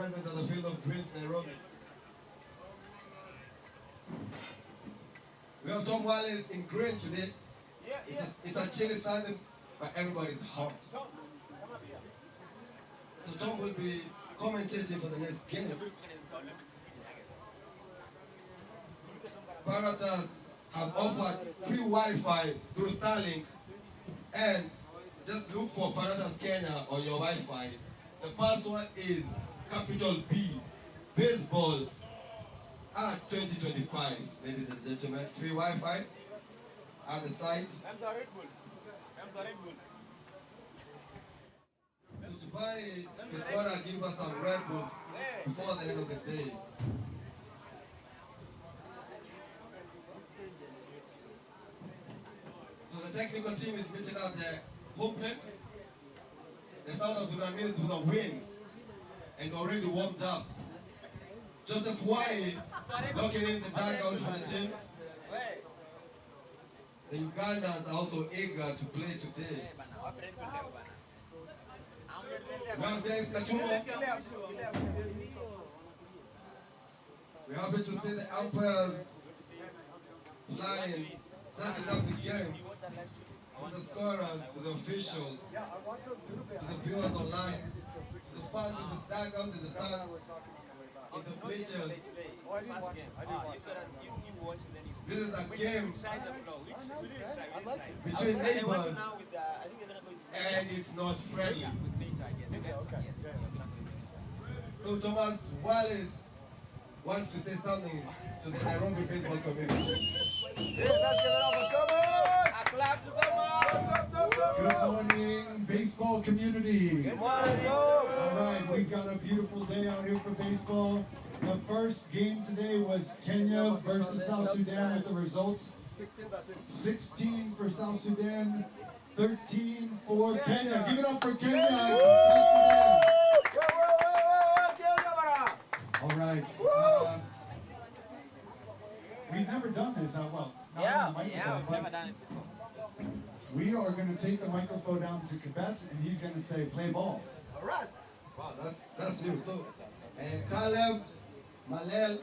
present at the Field of Dreams, Nairobi. We have Tom Wallace in green today. It's a chilly Sunday, but everybody's hot. So Tom will be commentating for the next game. Piratas have offered free Wi-Fi through Starlink, and just look for Piratas Kenya on your Wi-Fi. The password is capital B, baseball at 2025, ladies and gentlemen. Free Wi-Fi at the site. So Tubani is gonna give us some Red Bull before the end of the day. So the technical team is meeting out their home plate. The South Sudanese with a win and already warmed up. Joseph Wani locking in the dugout for the team. The Ugandans are also eager to play today. We have Dennis Kachumo. We're happy to see the umpires planning, setting up the game. To the scorers, to the officials, to the viewers online, to the fans in the dugout, in the stands, in the bleachers. This is a game between neighbors, and it's not friendly. So Thomas Wallace wants to say something to the Nairobi baseball community. Good morning, baseball community. Good morning. All right, we got a beautiful day out here for baseball. The first game today was Kenya versus South Sudan with the results 16 for South Sudan, 13 for Kenya. Give it up for Kenya and South Sudan. All right. We've never done this. Well, not on the microphone, never done it. We are going to take the microphone down to Kibet, and he's going to say, play ball. All right. Wow, that's new. So, Caleb Malel,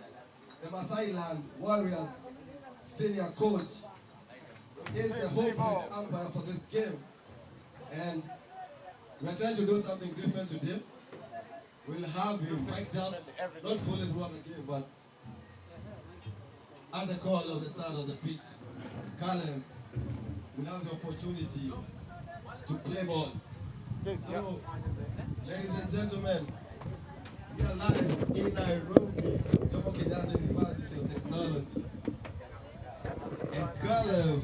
the Masai Land Warriors senior coach, is the home plate umpire for this game. And we're trying to do something different today. We'll have him mic'd up, not fully throughout the game, but at the call of the start of the pitch, Caleb will have the opportunity to play ball. So, ladies and gentlemen, we are live in Nairobi, Jomo Kenyatta University of Technology. And Caleb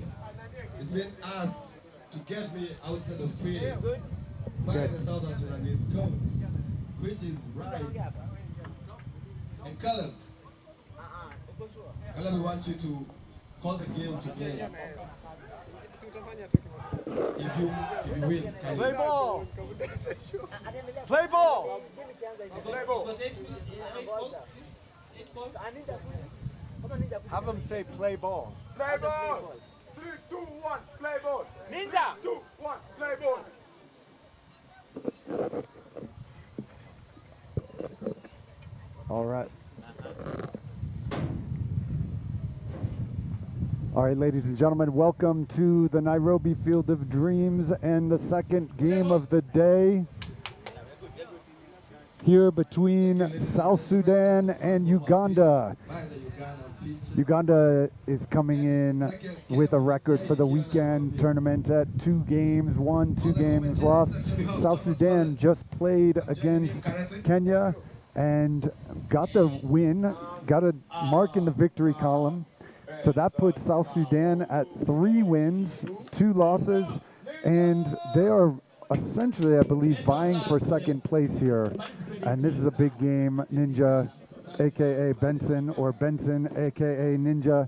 is being asked to get me outside the field by the South Sudanese coach, which is right. And Caleb, we want you to call the game today. If you win, can play you? ball! Play ball! Play ball. Got 8 balls, please. 8 balls. Have them say play ball. Play ball! 3, 2, 1, play ball! Ninja! 2, 1, play ball! All right. All right, ladies and gentlemen, welcome to the Nairobi Field of Dreams and the second game of the day here between South Sudan and Uganda. Uganda is coming in with a record for the weekend tournament at 2 games won, 2 games lost. South Sudan just played against Kenya and got the win, got a mark in the victory column. So that puts South Sudan at 3 wins, 2 losses, and they are essentially, I believe, vying for second place here. And this is a big game. Ninja, aka Benson, or Benson, aka Ninja.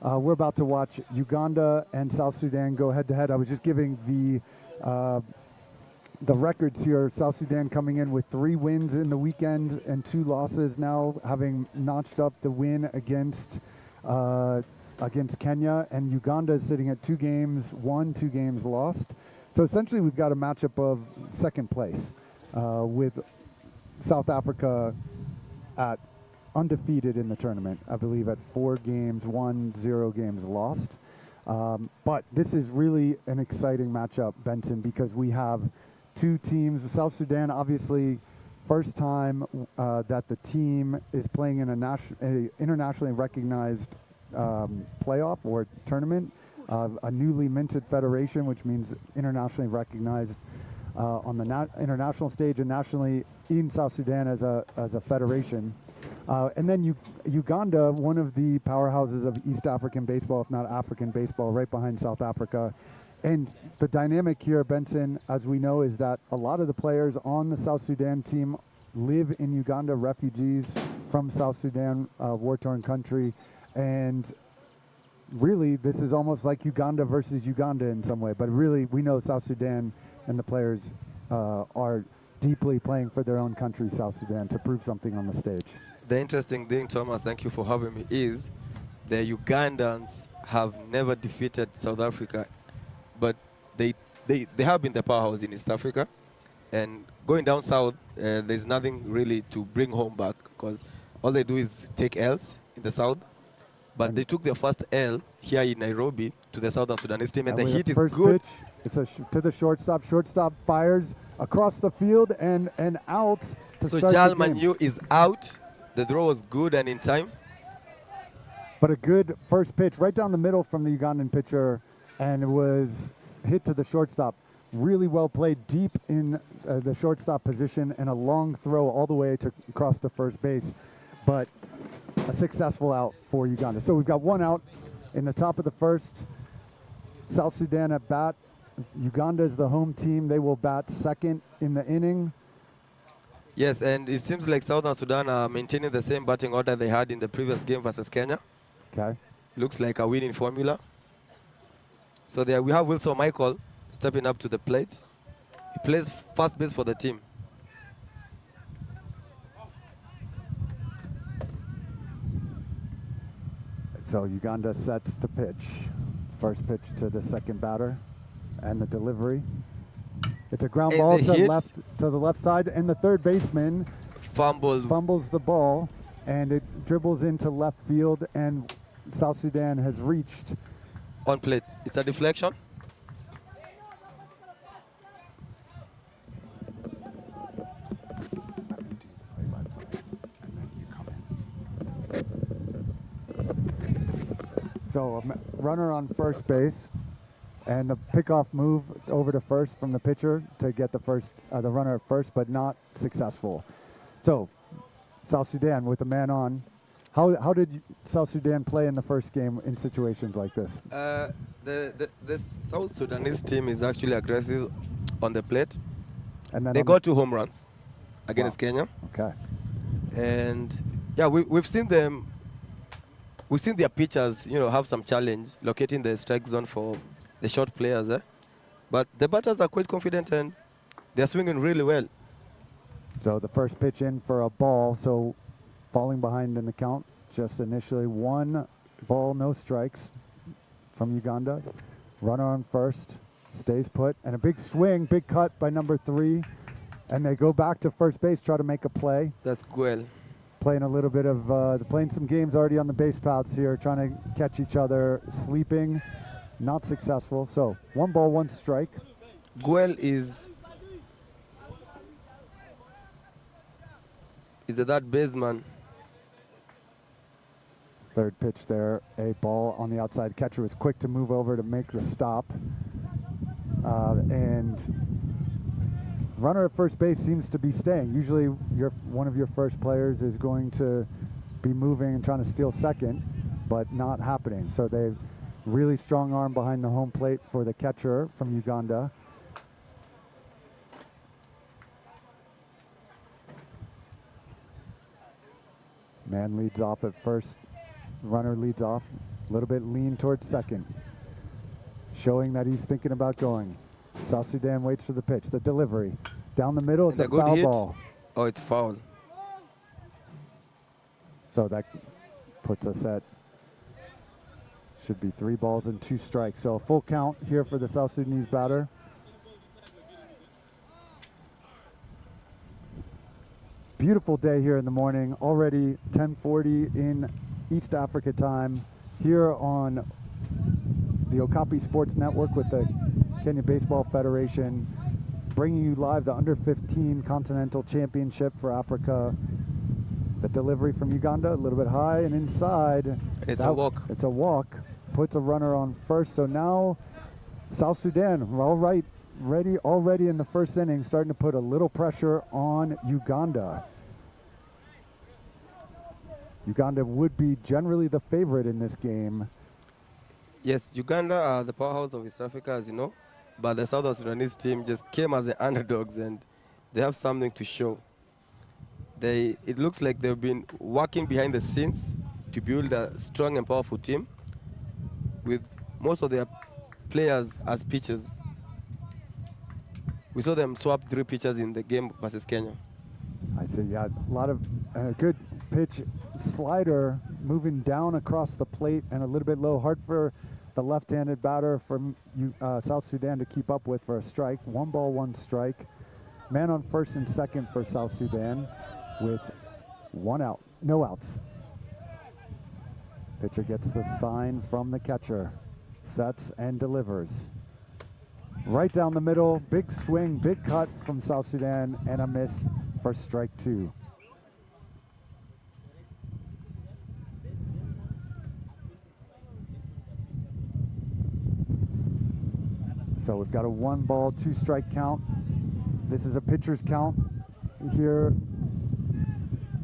We're about to watch Uganda and South Sudan go head to head. I was just giving the records here. South Sudan coming in with 3 wins in the weekend and 2 losses now, having notched up the win against Kenya, and Uganda is sitting at 2 games won, 2 games lost. So essentially we've got a matchup of second place with South Africa at undefeated in the tournament, I believe at 4 games won, 0 games lost. But this is really an exciting matchup, Benson, because we have 2 teams. South Sudan, obviously, first time that the team is playing in a internationally recognized playoff or tournament, a newly minted federation, which means internationally recognized on the international stage and nationally in South Sudan as a federation. And then Uganda, one of the powerhouses of East African baseball, if not African baseball, right behind South Africa. And the dynamic here, Benson, as we know, is that a lot of the players on the South Sudan team live in Uganda, refugees from South Sudan, war-torn country. And really, this is almost like Uganda versus Uganda in some way. But really, we know South Sudan and the players are deeply playing for their own country, South Sudan, to prove something on the stage. The interesting thing, Thomas, thank you for having me, is the Ugandans have never defeated South Africa, but they have been the powerhouse in East Africa. And going down south, there's nothing really to bring home back because all they do is take L's in the south. But they took their first L here in Nairobi to the Southern Sudanese team, and the hit is good. Pitch, it's to the shortstop. Shortstop fires across the field and out. So Jal Manu is out. The throw was good and in time. But a good first pitch right down the middle from the Ugandan pitcher, and it was hit to the shortstop. Really well played deep in the shortstop position, and a long throw all the way to across to first base. But a successful out for Uganda. So we've got 1 out in the top of the first. South Sudan at bat. Uganda is the home team. They will bat second in the inning. Yes, and it seems like Southern Sudan are maintaining the same batting order they had in the previous game versus Kenya. Okay. Looks like a winning formula. So there we have Wilson Michael stepping up to the plate. He plays first base for the team. So Uganda sets to pitch. First pitch to the second batter, and the delivery. It's a ground ball to the left side, and the third baseman fumbles the ball, and it dribbles into left field, and South Sudan has reached on plate. It's a deflection. So a runner on first base, and a pickoff move over to first from the pitcher to get the runner at first, but not successful. So South Sudan with the man on. How did South Sudan play in the first game in situations like this? The South Sudanese team is actually aggressive on the plate. And then they got 2 home runs against Kenya. Okay. And yeah, we've seen them. We've seen their pitchers, have some challenge locating the strike zone for the short players. But the batters are quite confident and they're swinging really well. So the first pitch in for a ball. So falling behind in the count, just initially 1 ball, no strikes from Uganda. Runner on first, stays put, and a big swing, big cut by number 3. And they go back to first base, try to make a play. That's well. Playing a little bit of, playing some games already on the base paths here, trying to catch each other, sleeping, not successful. So 1 ball, 1 strike. Guel is that baseman. Third pitch there, a ball on the outside. Catcher was quick to move over to make the stop. And runner at first base seems to be staying. Usually one of your first players is going to be moving and trying to steal second, but not happening. So they really strong arm behind the home plate for the catcher from Uganda. Man leads off at first. Runner leads off. A little bit lean towards second, showing that he's thinking about going. South Sudan waits for the pitch. The delivery. Down the middle, it's a foul ball. Oh, it's foul. So that puts us at, should be 3 balls and 2 strikes. So a full count here for the South Sudanese batter. Beautiful day here in the morning. Already 10:40 in East Africa time here on the Okapi Sports Network with the Kenya Baseball Federation, bringing you live the Under-15 Continental Championship for Africa. The delivery from Uganda, a little bit high and inside. It's a walk. It's a walk. Puts a runner on first. So now South Sudan, already in the first inning, starting to put a little pressure on Uganda. Uganda would be generally the favorite in this game. Yes, Uganda are the powerhouse of East Africa, as you know, but the Southern Sudanese team just came as the underdogs, and they have something to show. It looks like they've been working behind the scenes to build a strong and powerful team with most of their players as pitchers. We saw them swap 3 pitchers in the game versus Kenya. I see, yeah, a lot of good pitch, slider moving down across the plate and a little bit low. Hard for the left-handed batter from South Sudan to keep up with for a strike. 1 ball, 1 strike. Man on first and second for South Sudan with 1 out, no outs. Pitcher gets the sign from the catcher, sets and delivers. Right down the middle, big swing, big cut from South Sudan, and a miss for strike 2. So we've got a 1 ball, 2 strike count. This is a pitcher's count here.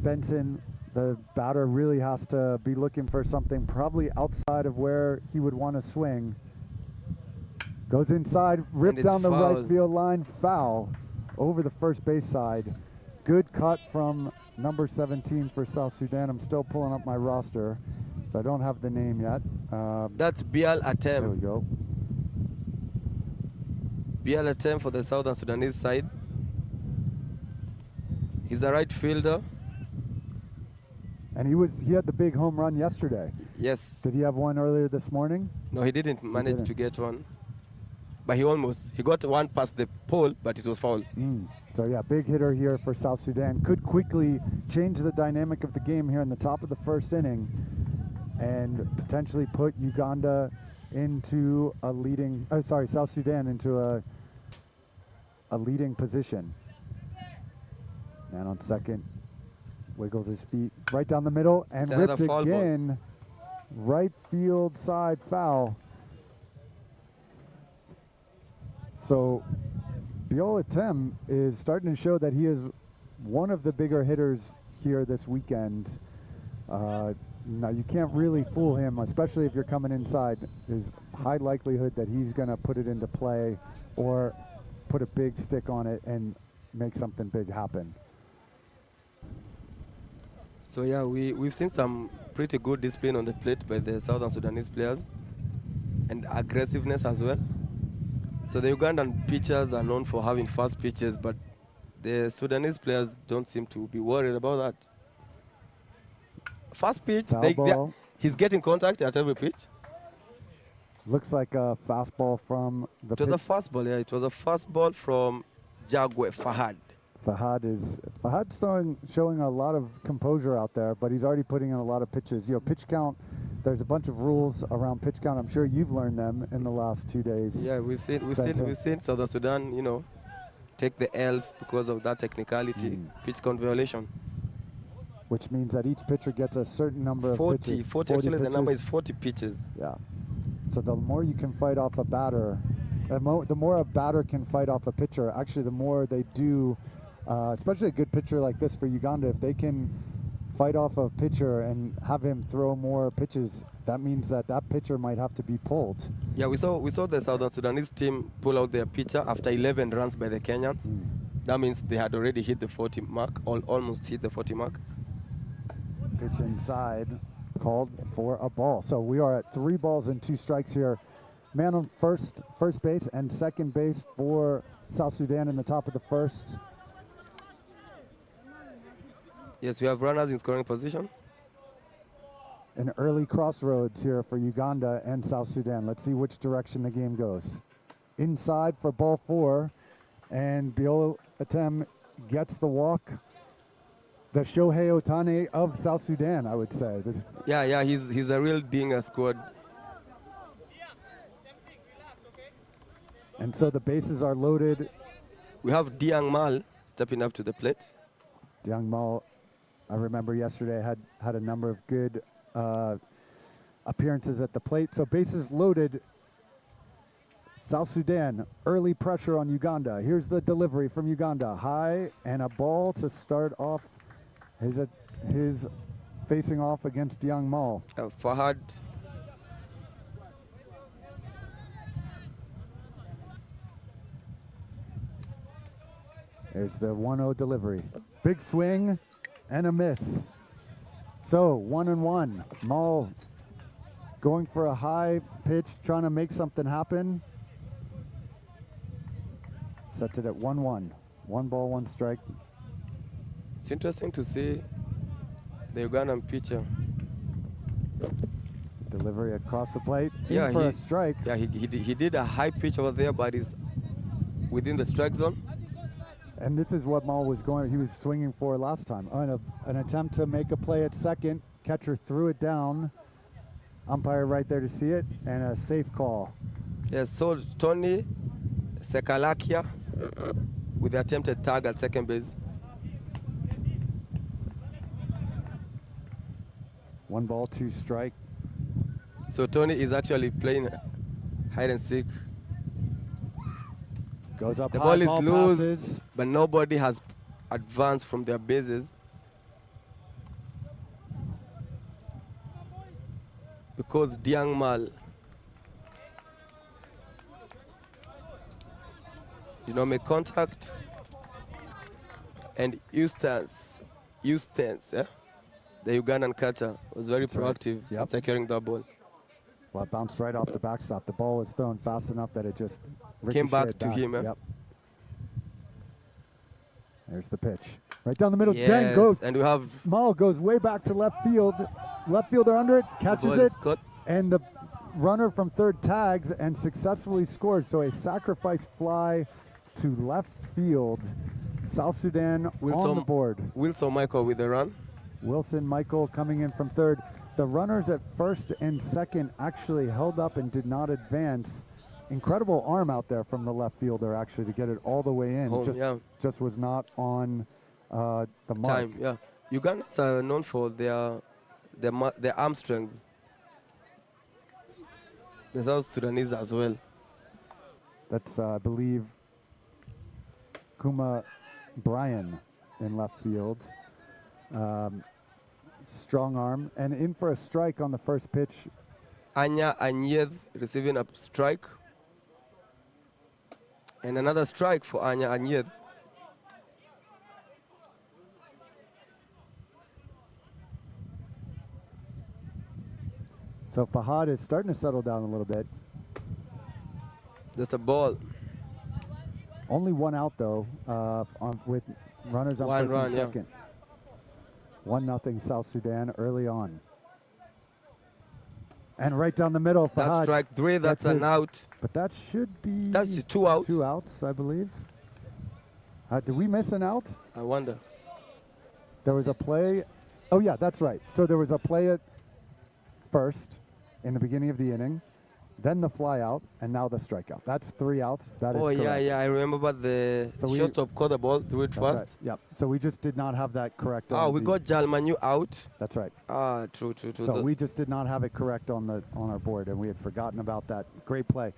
Benson, the batter, really has to be looking for something probably outside of where he would want to swing. Goes inside, ripped down the right field line, foul over the first base side. Good cut from number 17 for South Sudan. I'm still pulling up my roster, so I don't have the name yet. That's Bial Atem. There we go. Bial Atem for the Southern Sudanese side. He's a right fielder. And he had the big home run yesterday. Yes. Did he have one earlier this morning? No, he didn't manage to get one. But he got one past the pole, but it was foul. So yeah, big hitter here for South Sudan. Could quickly change the dynamic of the game here in the top of the first inning and potentially put Uganda into a leading, South Sudan into a leading position. Man on second, wiggles his feet right down the middle and ripped again. Right field side foul. So Biola Tem is starting to show that he is one of the bigger hitters here this weekend. Now you can't really fool him, especially if you're coming inside. There's high likelihood that he's going to put it into play or put a big stick on it and make something big happen. So yeah, we've seen some pretty good discipline on the plate by the Southern Sudanese players and aggressiveness as well. So the Ugandan pitchers are known for having fast pitches, but the Sudanese players don't seem to be worried about that. Fast pitch, he's getting contact at every pitch. Looks like a fastball from the pitch. It was a fastball, yeah. It was a fastball from Jagwe Fahad. Fahad's showing a lot of composure out there, but he's already putting in a lot of pitches. You know, pitch count, there's a bunch of rules around pitch count. I'm sure you've learned them in the last 2 days. Yeah, we've seen South Sudan, you know, take the L because of that technicality, pitch count violation. Which means that each pitcher gets a certain number of pitches. 40 actually pitches. The number is 40 pitches. Yeah. So the more you can fight off a batter, the more a batter can fight off a pitcher, actually the more they do, especially a good pitcher like this for Uganda, if they can fight off a pitcher and have him throw more pitches, that means that pitcher might have to be pulled. Yeah, we saw the Southern Sudanese team pull out their pitcher after 11 runs by the Kenyans. That means they had already hit the 40 mark, or almost hit the 40 mark. Pitch inside, called for a ball. So we are at 3 balls and 2 strikes here. Man on first base and second base for South Sudan in the top of the first. Yes, we have runners in scoring position. An early crossroads here for Uganda and South Sudan. Let's see which direction the game goes. Inside for ball 4, and Biola Atem gets the walk. the Shohei Ohtani of South Sudan, I would say. This, Yeah, he's a real dinger squad. and so the bases are loaded. We have Diang Mal stepping up to the plate. Young Mal, I remember yesterday had a number of good appearances at the plate. So bases loaded. South Sudan, early pressure on Uganda. Here's the delivery from Uganda. High and a ball to start off his facing off against Diang Mal. Fahad. There's the 1-0 delivery. Big swing and a miss. So 1-1. Mal going for a high pitch, trying to make something happen. Sets it at 1-1. 1 ball, 1 strike. It's interesting to see the Ugandan pitcher. Delivery across the plate. Yeah, In for a strike. Yeah, he did a high pitch over there, but it's within the strike zone. And this is what Mal was going. He was swinging for last time. An attempt to make a play at second. Catcher threw it down. Umpire right there to see it, and a safe call. Yes, so Tony Sekalakia with the attempted tag at second base. 1 ball, 2 strike. So Tony is actually playing hide and seek. Goes up The high, ball is loose, passes. but nobody has advanced from their bases. Because Diang Mal, make contact, and Eustace, the Ugandan catcher, was very That's right. proactive Yep. at securing that ball. Well, it bounced right off the backstop. The ball was thrown fast enough that it just Came back ricocheted to him, eh? Yep. There's the pitch. Right down the middle. Yes, Jang goes. and we have Mal goes way back to left field. Left fielder under it, catches ball it, is caught. and the runner from third tags and successfully scores. So a sacrifice fly to left field. South Sudan on the board. Wilson Michael with the run. Wilson Michael coming in from third. The runners at first and second actually held up and did not advance. Incredible arm out there from the left fielder actually to get it all the way in. Home, Just was not on the mark. Time, yeah. Ugandans are known for their arm strength. The South Sudanese as well. That's, I believe, Kuma Bryan in left field. Strong arm. And in for a strike on the first pitch. Anya Anyed receiving a strike. And another strike for Anya Anyed. So Fahad is starting to settle down a little bit. Just a ball. Only 1 out though, with runners on One first run, and yeah. second. 1-0 South Sudan early on. And right down the middle, Fahad. That's strike 3, that's an out. But that should be That's 2 outs. 2 outs, I believe. Did we miss an out? I wonder. There was a play. Oh yeah, that's right. So there was a play at first in the beginning of the inning, then the fly out, and now the strikeout. That's 3 outs. That is correct. Yeah, I remember, but the So shortstop caught the ball, threw it That's right. fast. Yep. So we just did not have that correct. Ah, on we the- got Jalmanu out. That's right. Ah, true. So we just did not have it correct on our board, and we had forgotten about that. Great play.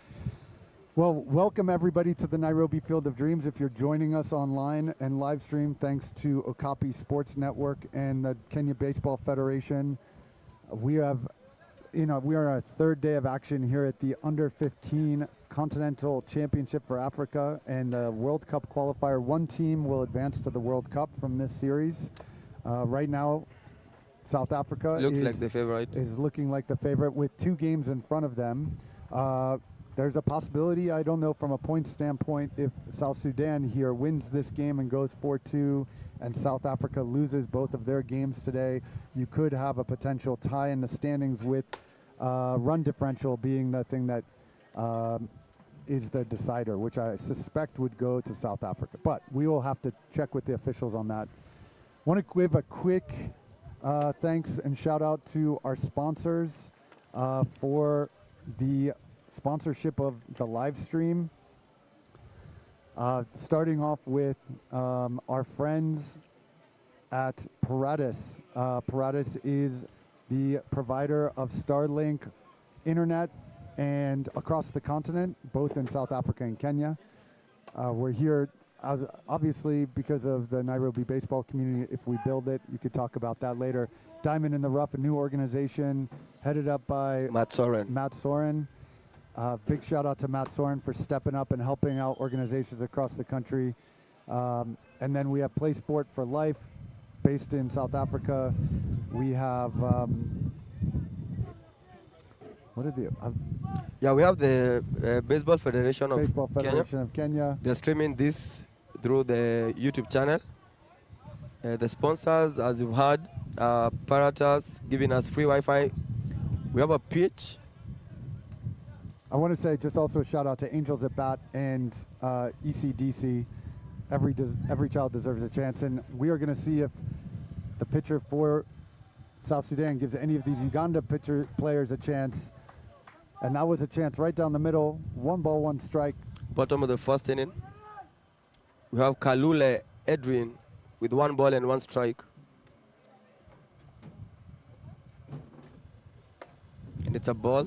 Well, welcome everybody to the Nairobi Field of Dreams. If you're joining us online and live stream, thanks to Okapi Sports Network and the Kenya Baseball Federation, we are our 3rd day of action here at the Under 15 Continental Championship for Africa and the World Cup qualifier. 1 team will advance to the World Cup from this series. Right now, South Africa Looks like the favorite. is looking like the favorite with 2 games in front of them. There's a possibility, I don't know from a point standpoint, if South Sudan here wins this game and goes 4-2 and South Africa loses both of their games today, you could have a potential tie in the standings with run differential being the thing that is the decider, which I suspect would go to South Africa. But we will have to check with the officials on that Want to give a quick thanks and shout out to our sponsors for the sponsorship of the live stream. Starting off with our friends at Paratus. Paratus is the provider of Starlink internet and across the continent, both in South Africa and Kenya. We're here obviously because of the Nairobi baseball community. If we build it, you could talk about that later. Diamond in the Rough, a new organization headed up by Matt Soren. Big shout out to Matt Soren for stepping up and helping out organizations across the country. And then we have Play Sport for Life, based in South Africa. We have we have the Baseball Federation of Kenya. They're streaming this through the YouTube channel. The sponsors, as you've heard, Paratus giving us free Wi-Fi. We have a pitch. I want to say just also a shout out to Angels at Bat and ECDC. Every child deserves a chance, and we are going to see if the pitcher for South Sudan gives any of these Uganda players a chance. And that was a chance right down the middle. 1 ball, 1 strike. Bottom of the first inning. We have Kalule Edwin with 1 ball and 1 strike. And it's a ball.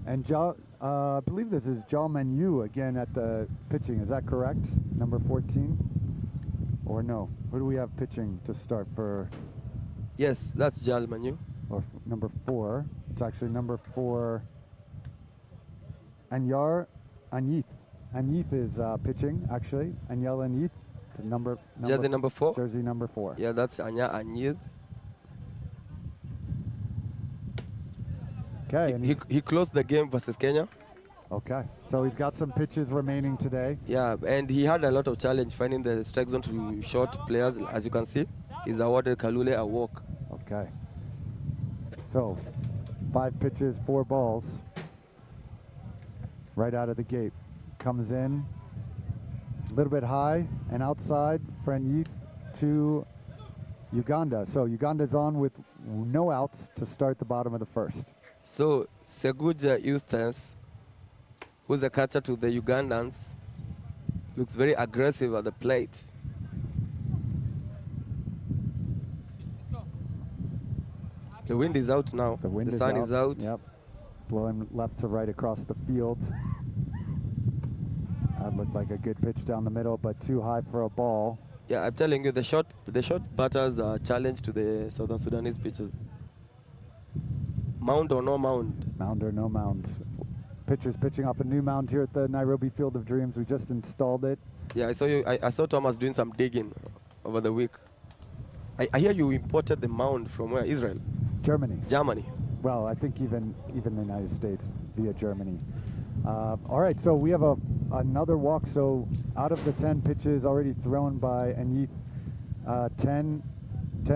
And I believe this is Jal Manu again at the pitching. Is that correct? Number 14? Or no? Who do we have pitching to start for? Yes, that's Jal Manu. Or number 4. It's actually number 4. Anyar Anyith. Anyith is pitching, actually. Anyel Anyith. Jersey number 4? Jersey number 4. Yeah, that's Anya Anyith. Okay. He closed the game versus Kenya. Okay. So he's got some pitches remaining today. Yeah, and he had a lot of challenge finding the strike zone to short players. As you can see, he's awarded Kalule a walk. Okay. So 5 pitches, 4 balls. Right out of the gate. Comes in a little bit high and outside for Anyith to Uganda. So Uganda's on with no outs to start the bottom of the first. So Seguja Eustace, who's a catcher to the Ugandans, looks very aggressive at the plate. The wind is out now. The sun is out. Yep. Blowing left to right across the field. That looked like a good pitch down the middle, but too high for a ball. Yeah, I'm telling you, the short batters are challenged to the Southern Sudanese pitchers. Mound or no mound? Mound or no mound. Pitchers pitching off a new mound here at the Nairobi Field of Dreams. We just installed it. Yeah, I saw Thomas doing some digging over the week. I hear you imported the mound from where? Israel? Germany. Well, I think even the United States via Germany. All right, so we have another walk. So out of the 10 pitches already thrown by Anyith, 10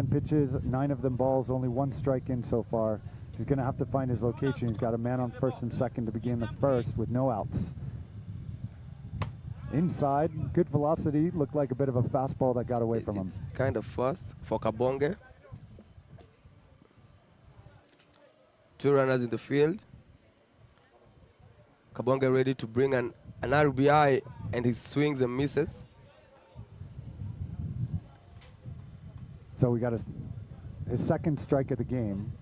pitches, 9 of them balls, only 1 strike in so far. He's going to have to find his location. He's got a man on first and second to begin the first with no outs. Inside, good velocity. Looked like a bit of a fastball that got away from him. It's kind of fast for Kabonge. 2 runners in the field. Kabonge ready to bring an RBI, and he swings and misses. So we got his second strike of the game.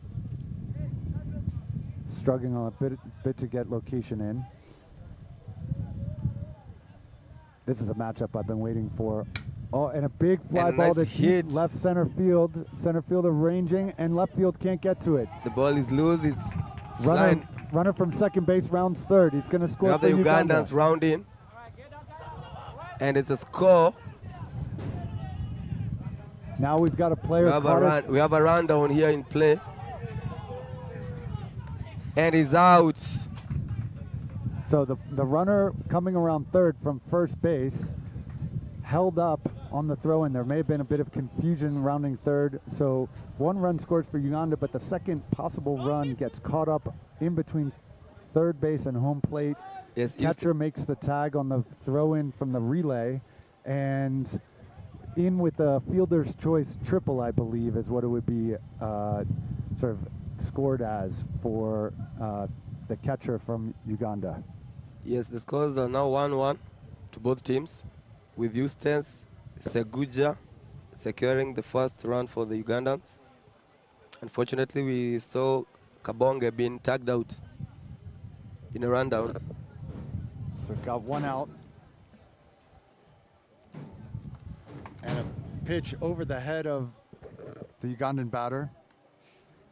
Struggling a bit to get location in. This is a matchup I've been waiting for. Oh, and a big fly ball nice to hit. Left center field. Center fielder ranging, and left field can't get to it. The ball is loose. It's runner from second base rounds third. He's going to score. We have the Ugandans rounding, and it's a score. Now we've got a player. We have a run down here in play. And he's out. So the runner coming around third from first base held up on the throw, and there may have been a bit of confusion rounding third. So 1 run scores for Uganda, but the second possible run gets caught up in between third base and home plate. Yes, Catcher makes the tag on the throw in from the relay, and in with a fielder's choice triple, I believe, is what it would be sort of scored as for the catcher from Uganda. Yes, the scores are now 1-1 to both teams, with Eustace Seguja securing the first run for the Ugandans. Unfortunately, we saw Kabonge being tagged out in a rundown. So we've got one out. And a pitch over the head of the Ugandan batter.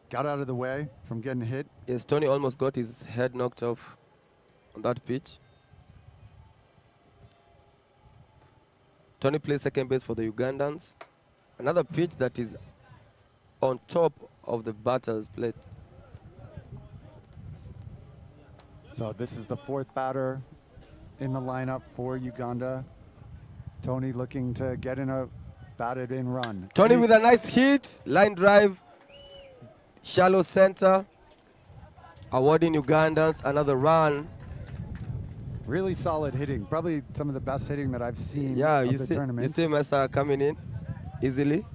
Got out of the way from getting hit. Yes, Tony almost got his head knocked off on that pitch. Tony plays second base for the Ugandans. Another pitch that is on top of the batter's plate. So this is the fourth batter in the lineup for Uganda. Tony looking to get in a batted in run. Tony with a nice hit, line drive, shallow center, awarding Ugandans another run. Really solid hitting, probably some of the best hitting that I've seen Yeah, of you the see tournament. Mesa coming in easily.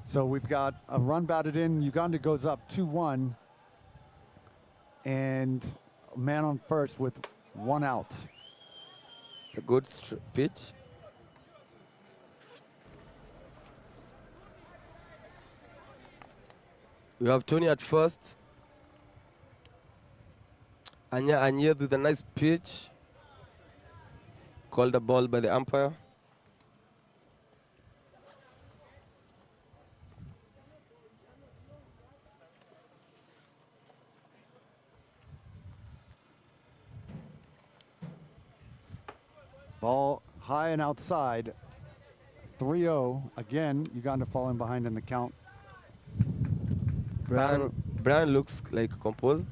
So we've got a run batted in. Uganda goes up 2-1. And man on first with one out. It's a good pitch. We have Tony at first. Anya with a nice pitch. Called a ball by the umpire. Ball high and outside. 3-0. Again, Uganda falling behind in the count. Brian looks like composed.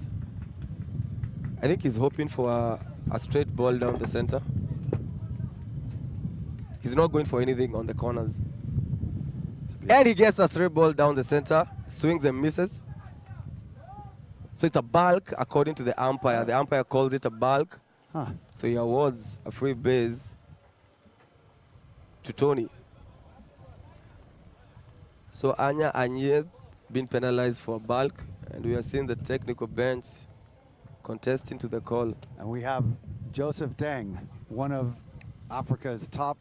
I think he's hoping for a straight ball down the center. He's not going for anything on the corners. And he gets a straight ball down the center, swings and misses. So it's a balk according to the umpire. The umpire calls it a balk. Huh. So he awards a free base to Tony. So Anya Anyed being penalized for a balk, and we are seeing the technical bench contesting to the call. And we have Joseph Deng, one of Africa's top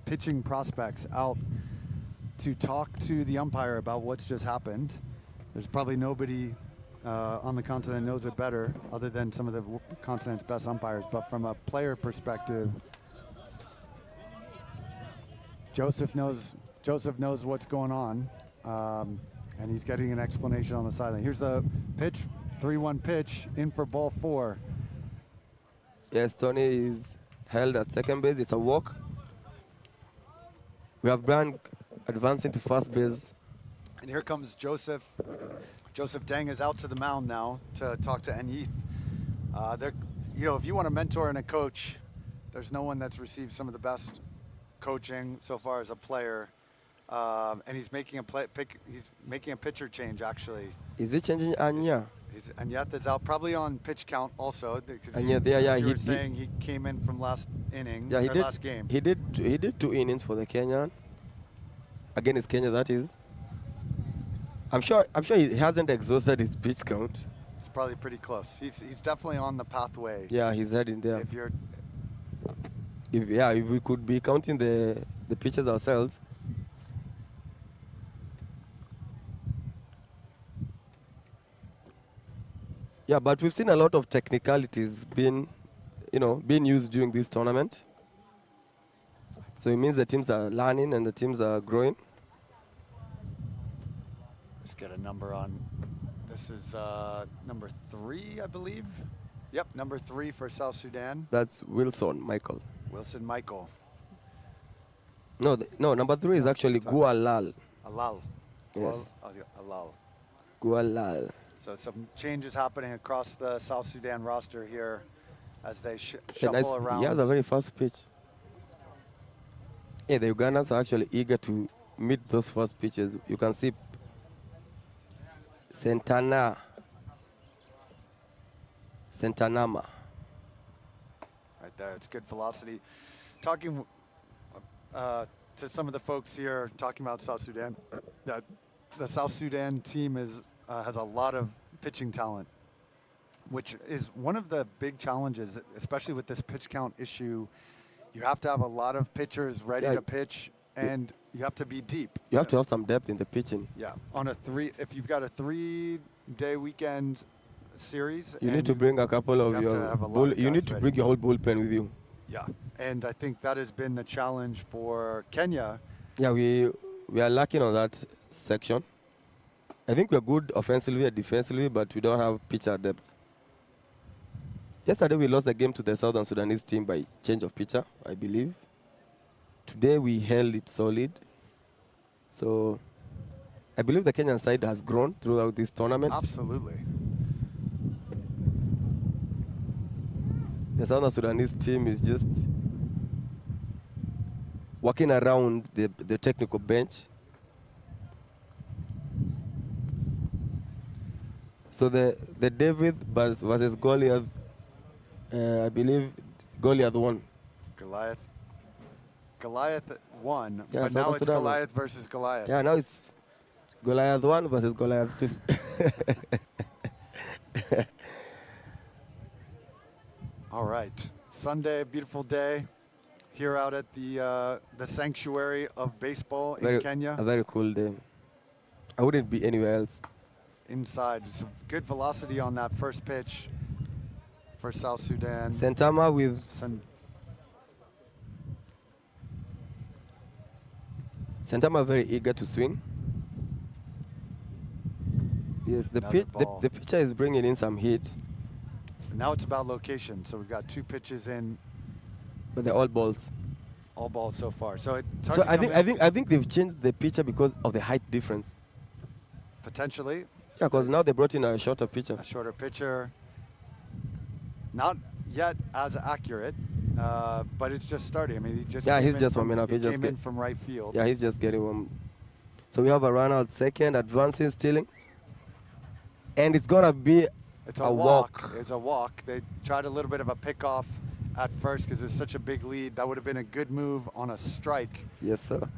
pitching prospects, out to talk to the umpire about what's just happened. There's probably nobody on the continent knows it better other than some of the continent's best umpires, but from a player perspective, Joseph knows what's going on, and he's getting an explanation on the sideline. Here's the pitch, 3-1 pitch, in for ball 4. Yes, Tony is held at second base. It's a walk. We have Brian advancing to first base. And here comes Joseph. Joseph Deng is out to the mound now to talk to Enyith. If you want a mentor and a coach, there's no one that's received some of the best coaching so far as a player. And he's making a pitcher change, actually. Is he changing Anya? Enyith is out, probably on pitch count also. Anya, you were saying he came in from last inning, yeah, last game. He did 2 innings for the Kenyan. Against Kenya, that is. I'm sure he hasn't exhausted his pitch count. It's probably pretty close. He's definitely on the pathway. Yeah, he's heading there. If we could be counting the pitches ourselves. Yeah, but we've seen a lot of technicalities being used during this tournament. So it means the teams are learning and the teams are growing. Let's get a number on. This is number 3, I believe. Yep, number 3 for South Sudan. That's Wilson Michael. Wilson Michael. No, number 3 is actually Gualal. Alal. Yes. Alal. Gualal. So some changes happening across the South Sudan roster here as they shuffle around. He has a very fast pitch. Yeah, the Ugandans are actually eager to meet those first pitches. You can see Sentanama. Right there, it's good velocity. Talking to some of the folks here, talking about South Sudan, that the South Sudan team has a lot of pitching talent, which is one of the big challenges, especially with this pitch count issue. You have to have a lot of pitchers ready to pitch, and you have to be deep. You have to have some depth in the pitching. Yeah, if you've got a 3-day weekend series, you need to bring a couple of you need to bring your whole bullpen with you. Yeah, and I think that has been the challenge for Kenya. Yeah, we are lacking on that section. I think we're good offensively and defensively, but we don't have pitcher depth. Yesterday we lost the game to the Southern Sudanese team by change of pitcher, I believe. Today we held it solid. So I believe the Kenyan side has grown throughout this tournament. Absolutely. The Southern Sudanese team is just working around the technical bench. So the David versus Goliath, I believe Goliath won. Goliath won, Yeah, but Southern now it's Sudan Goliath versus Goliath. Yeah, now it's Goliath 1 versus Goliath 2. All right, Sunday, beautiful day here out at the sanctuary of baseball in Kenya. A very cool day. I wouldn't be anywhere else. Inside, some good velocity on that first pitch for South Sudan. Sentama with Sentama very eager to swing. Yes, the pitcher is bringing in some heat. Now it's about location. So we've got 2 pitches in. But they're all balls. All balls so far. So it's hard So to I think they've changed the pitcher because of the height difference. Potentially. Yeah, because now they brought in a shorter pitcher. A shorter pitcher. Not yet as accurate, but it's just starting. I mean, he just he's just warming up. He came in from right field. Yeah, he's just getting warm. So we have a run out second, advancing, stealing. And it's going to be a walk. It's a walk. They tried a little bit of a pickoff at first because there's such a big lead. That would have been a good move on a strike. Yes, sir.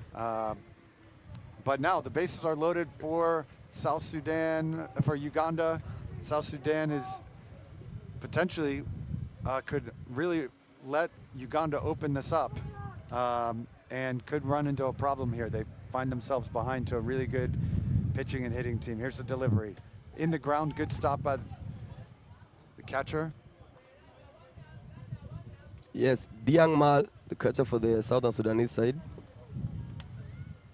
But now the bases are loaded for South Sudan, for Uganda. South Sudan is potentially could really let Uganda open this up and could run into a problem here. They find themselves behind to a really good pitching and hitting team. Here's the delivery. In the ground, good stop by the catcher. Yes, Diang Mal, the catcher for the Southern Sudanese side.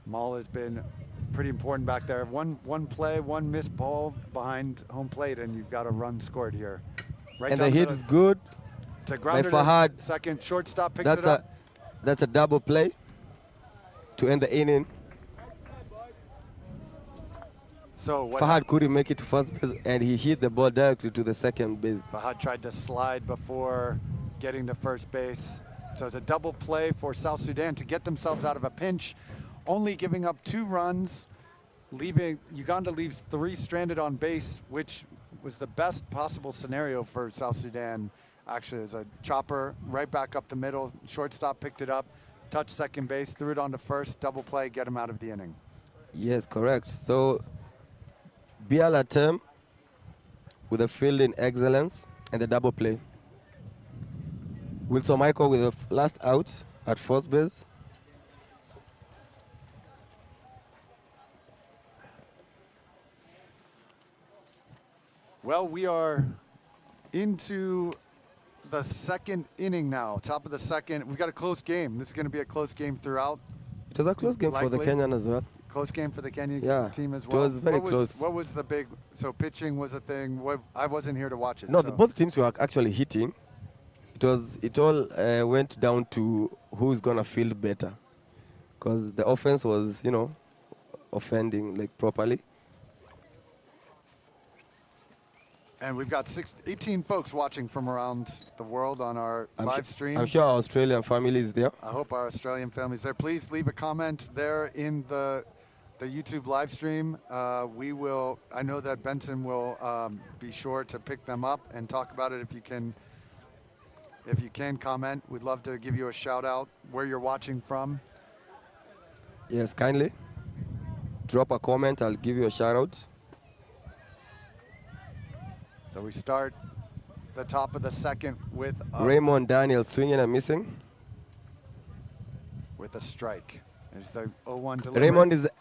Mal has been pretty important back there. One play, one missed ball behind home plate, and you've got a run scored here. Right, and the hit is good. It's a grounder. Fahad. Second shortstop picks it up. That's a double play to end the inning. So Fahad couldn't make it to first base, and he hit the ball directly to the second base. Fahad tried to slide before getting to first base. So it's a double play for South Sudan to get themselves out of a pinch, only giving up 2 runs, leaving Uganda leaves 3 stranded on base, which was the best possible scenario for South Sudan. Actually, there's a chopper right back up the middle. Shortstop picked it up, touched second base, threw it on to first, double play, get him out of the inning. Yes, correct. So Biala term with a fielding excellence and the double play. Wilson Michael with the last out at first base. Well, we are into the second inning now, top of the second. We've got a close game. This is going to be a close game throughout. It was a close game for the Kenyan as well. Close game for the Kenyan team as it well. was very close. What was the big, so pitching was a thing. I wasn't here to watch it. No, so. both teams were actually hitting. It all went down to who's going to field better. Because the offense was, offending like properly. And we've got 18 folks watching from around the world on our live stream. I'm sure our Australian family is there. I hope our Australian family's there. Please leave a comment there in the the YouTube live stream. I know that Benson will be sure to pick them up and talk about it. If you can comment, we'd love to give you a shout out where you're watching from. Yes, kindly drop a comment. I'll give you a shout out. So we start the top of the second with Raymond Daniel swinging and missing. With a strike. There's the 0-1 delivery.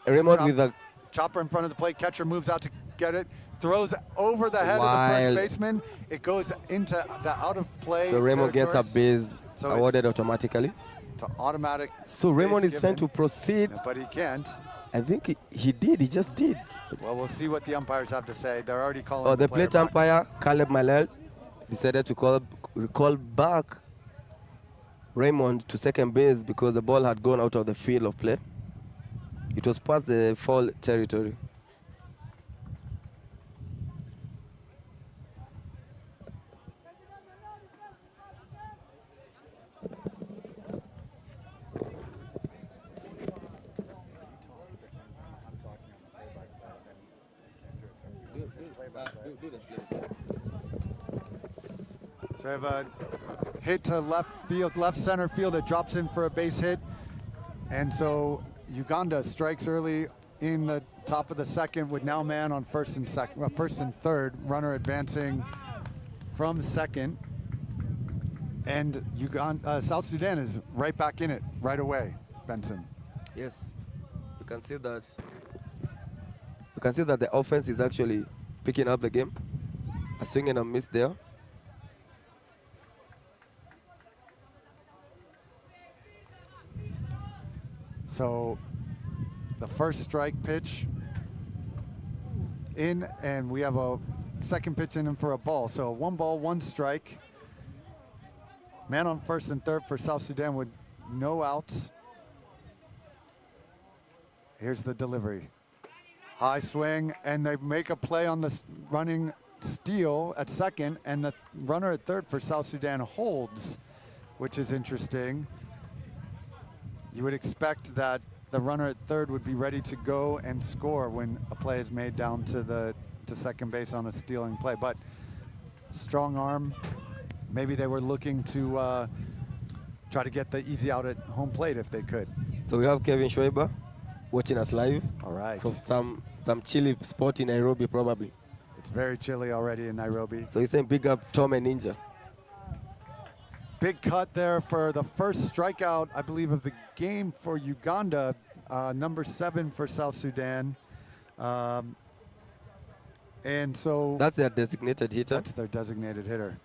Raymond with a chopper in front of the plate. Catcher moves out to get it. Throws over the head of the first baseman. It goes into the out of play. So Raymond gets a base awarded automatically. It's an automatic. So Raymond is trying to proceed. But he can't. I think he did. He just did. Well, we'll see what the umpires have to say. They're already calling. Oh, the plate umpire, Caleb Malel, decided to call back Raymond to second base because the ball had gone out of the field of play. It was past the foul territory. So we have a hit to left center field that drops in for a base hit. And so Uganda strikes early in the top of the second with now man on first and third, runner advancing from second. And South Sudan is right back in it right away, Benson. Yes, you can see that. You can see that the offense is actually picking up the game. A swing and a miss there. So the first strike pitch in, and we have a second pitch in for a ball. So 1 ball, 1 strike. Man on first and third for South Sudan with no outs. Here's the delivery. High swing, and they make a play on the running steal at second, and the runner at third for South Sudan holds, which is interesting. You would expect that the runner at third would be ready to go and score when a play is made down to second base on a stealing play, but strong arm. Maybe they were looking to try to get the easy out at home plate if they could. So we have Kevin Schreiber watching us live. All right. From some chilly spot in Nairobi, probably. It's very chilly already in Nairobi. So he's saying big up Tom and Ninja. Big cut there for the first strikeout, I believe, of the game for Uganda. Number 7 for South Sudan. And so that's their designated hitter. That's their designated hitter.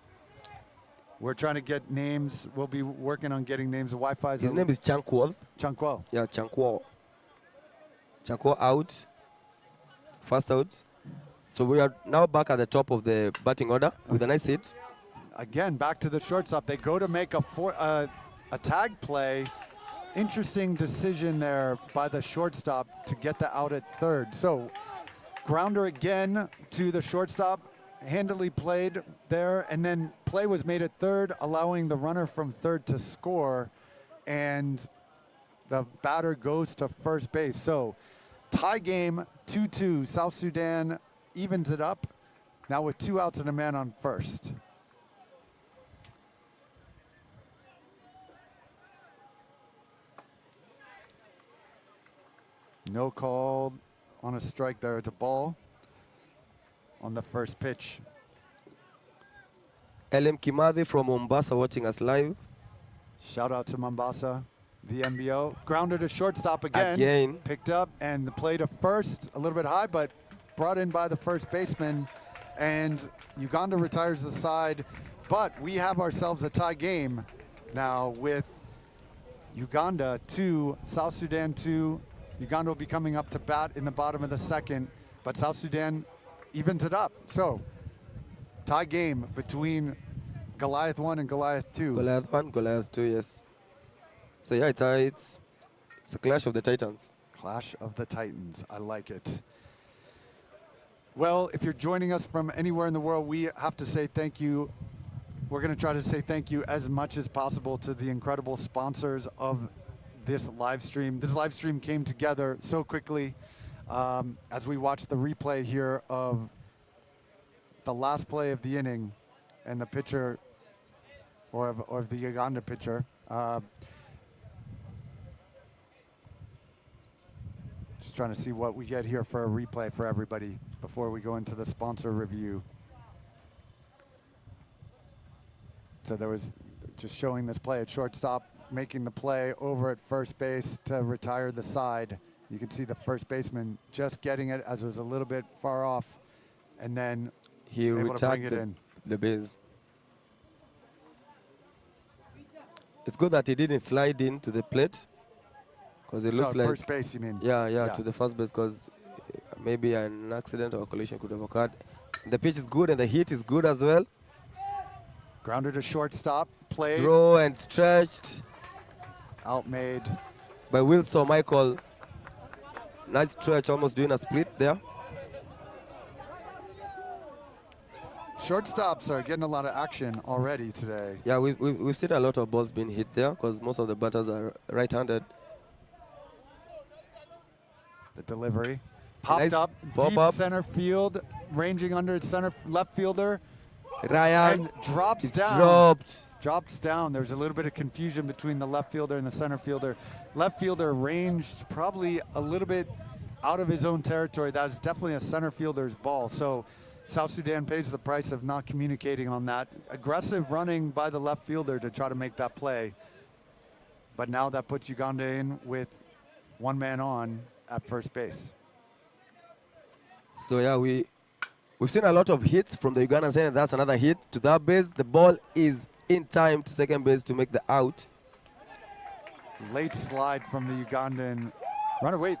We're trying to get names. We'll be working on getting names of Wi-Fi. His name is Chankwol. Chankwol. Yeah, Chankwol. Chankwol out. First out. So we are now back at the top of the batting order with a nice hit. Again, back to the shortstop. They go to make a tag play. Interesting decision there by the shortstop to get the out at third. So grounder again to the shortstop, handily played there, and then play was made at third, allowing the runner from third to score, and the batter goes to first base. So tie game, 2-2. South Sudan evens it up, now with 2 outs and a man on first. No call on a strike there. It's a ball on the first pitch. LM Kimathi from Mombasa watching us live. Shout out to Mombasa, the MBO. Grounded to shortstop again. Picked up and the play to first, a little bit high, but brought in by the first baseman. And Uganda retires the side. But we have ourselves a tie game now with Uganda 2, South Sudan 2. Uganda will be coming up to bat in the bottom of the second, but South Sudan evens it up. So, tie game between Goliath 1 and Goliath 2. Goliath 1, Goliath 2, yes. So yeah, it's a clash of the Titans. Clash of the Titans, I like it. Well, if you're joining us from anywhere in the world, we have to say thank you. We're going to try to say thank you as much as possible to the incredible sponsors of this live stream. This live stream came together so quickly, As we watch the replay here of the last play of the inning and the pitcher, or of the Uganda pitcher. Just trying to see what we get here for a replay for everybody before we go into the sponsor review. So there was just showing this play at shortstop, making the play over at first base to retire the side. You can see the first baseman just getting it as it was a little bit far off, and then he able to bring retired it in. the base. It's good that he didn't slide into the plate, because it looks like first base, you mean? Yeah, to the first base, because maybe an accident or collision could have occurred. The pitch is good and the hit is good as well. Grounded to shortstop, played. Throw and stretched. Outmade. By Wilson Michael. Nice stretch, almost doing a split there. Shortstops are getting a lot of action already today. Yeah, we've seen a lot of balls being hit there, because most of the batters are right-handed. The delivery. Popped Nice up, pop deep up. center field, ranging under center left fielder. Ryan And drops down. dropped. Drops down. There's a little bit of confusion between the left fielder and the center fielder. Left fielder ranged probably a little bit out of his own territory. That is definitely a center fielder's ball. So South Sudan pays the price of not communicating on that. Aggressive running by the left fielder to try to make that play. But now that puts Uganda in with one man on at first base. So yeah, we've seen a lot of hits from the Ugandan side. That's another hit to that base. The ball is in time to second base to make the out. Late slide from the Ugandan runner. Wait,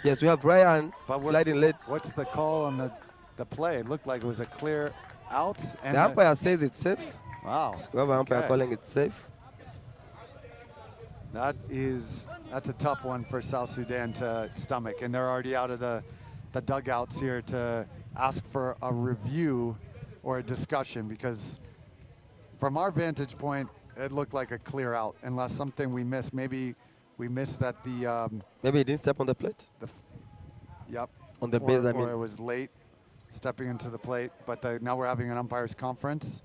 Yes, we have Ryan but sliding late. what's the call on the play? It looked like it was a clear out. And The umpire says it's safe. wow. We have an umpire Okay. calling it safe. That's a tough one for South Sudan to stomach, and they're already out of the dugouts here to ask for a review or a discussion, because from our vantage point, it looked like a clear out, unless something we missed. Maybe we missed that Maybe he didn't step on the plate. yep. On the base, I or mean. it was late stepping into the plate, but now we're having an umpires conference.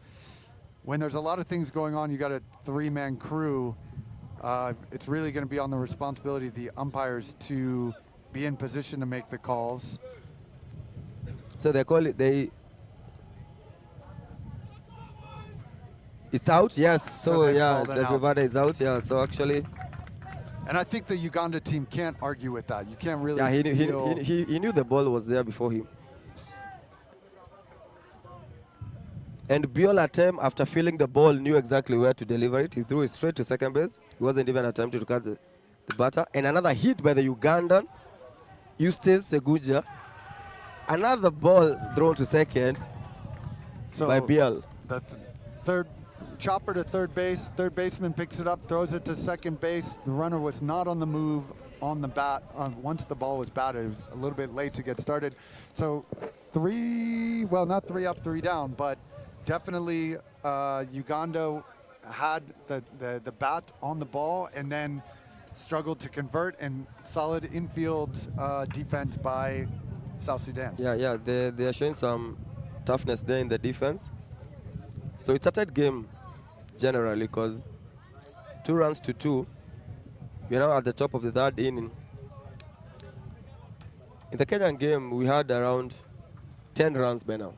When there's a lot of things going on, you got a three-man crew. It's really going to be on the responsibility of the umpires to be in position to make the calls. So they call it, it's out, yes. So So they've yeah, called it the out. divider is out, yeah. So actually, And I think the Uganda team can't argue with that. You can't really yeah, feel... he knew the ball was there before him. And Biola Tem, after feeling the ball, knew exactly where to deliver it. He threw it straight to second base. He wasn't even attempting to cut the batter. And another hit by the Ugandan, Eustace Seguja. Another ball thrown to second by Biel. The third chopper to third base. Third baseman picks it up, throws it to second base. The runner was not on the move on the bat. Once the ball was batted, it was a little bit late to get started. So not 3 up, 3 down, but definitely Uganda had the bat on the ball and then struggled to convert, and solid infield defense by South Sudan. Yeah, they are showing some toughness there in the defense. So it's a tight game generally, because 2 runs to 2. We're now at the top of the third inning. In the Kenyan game, we had around 10 runs by now.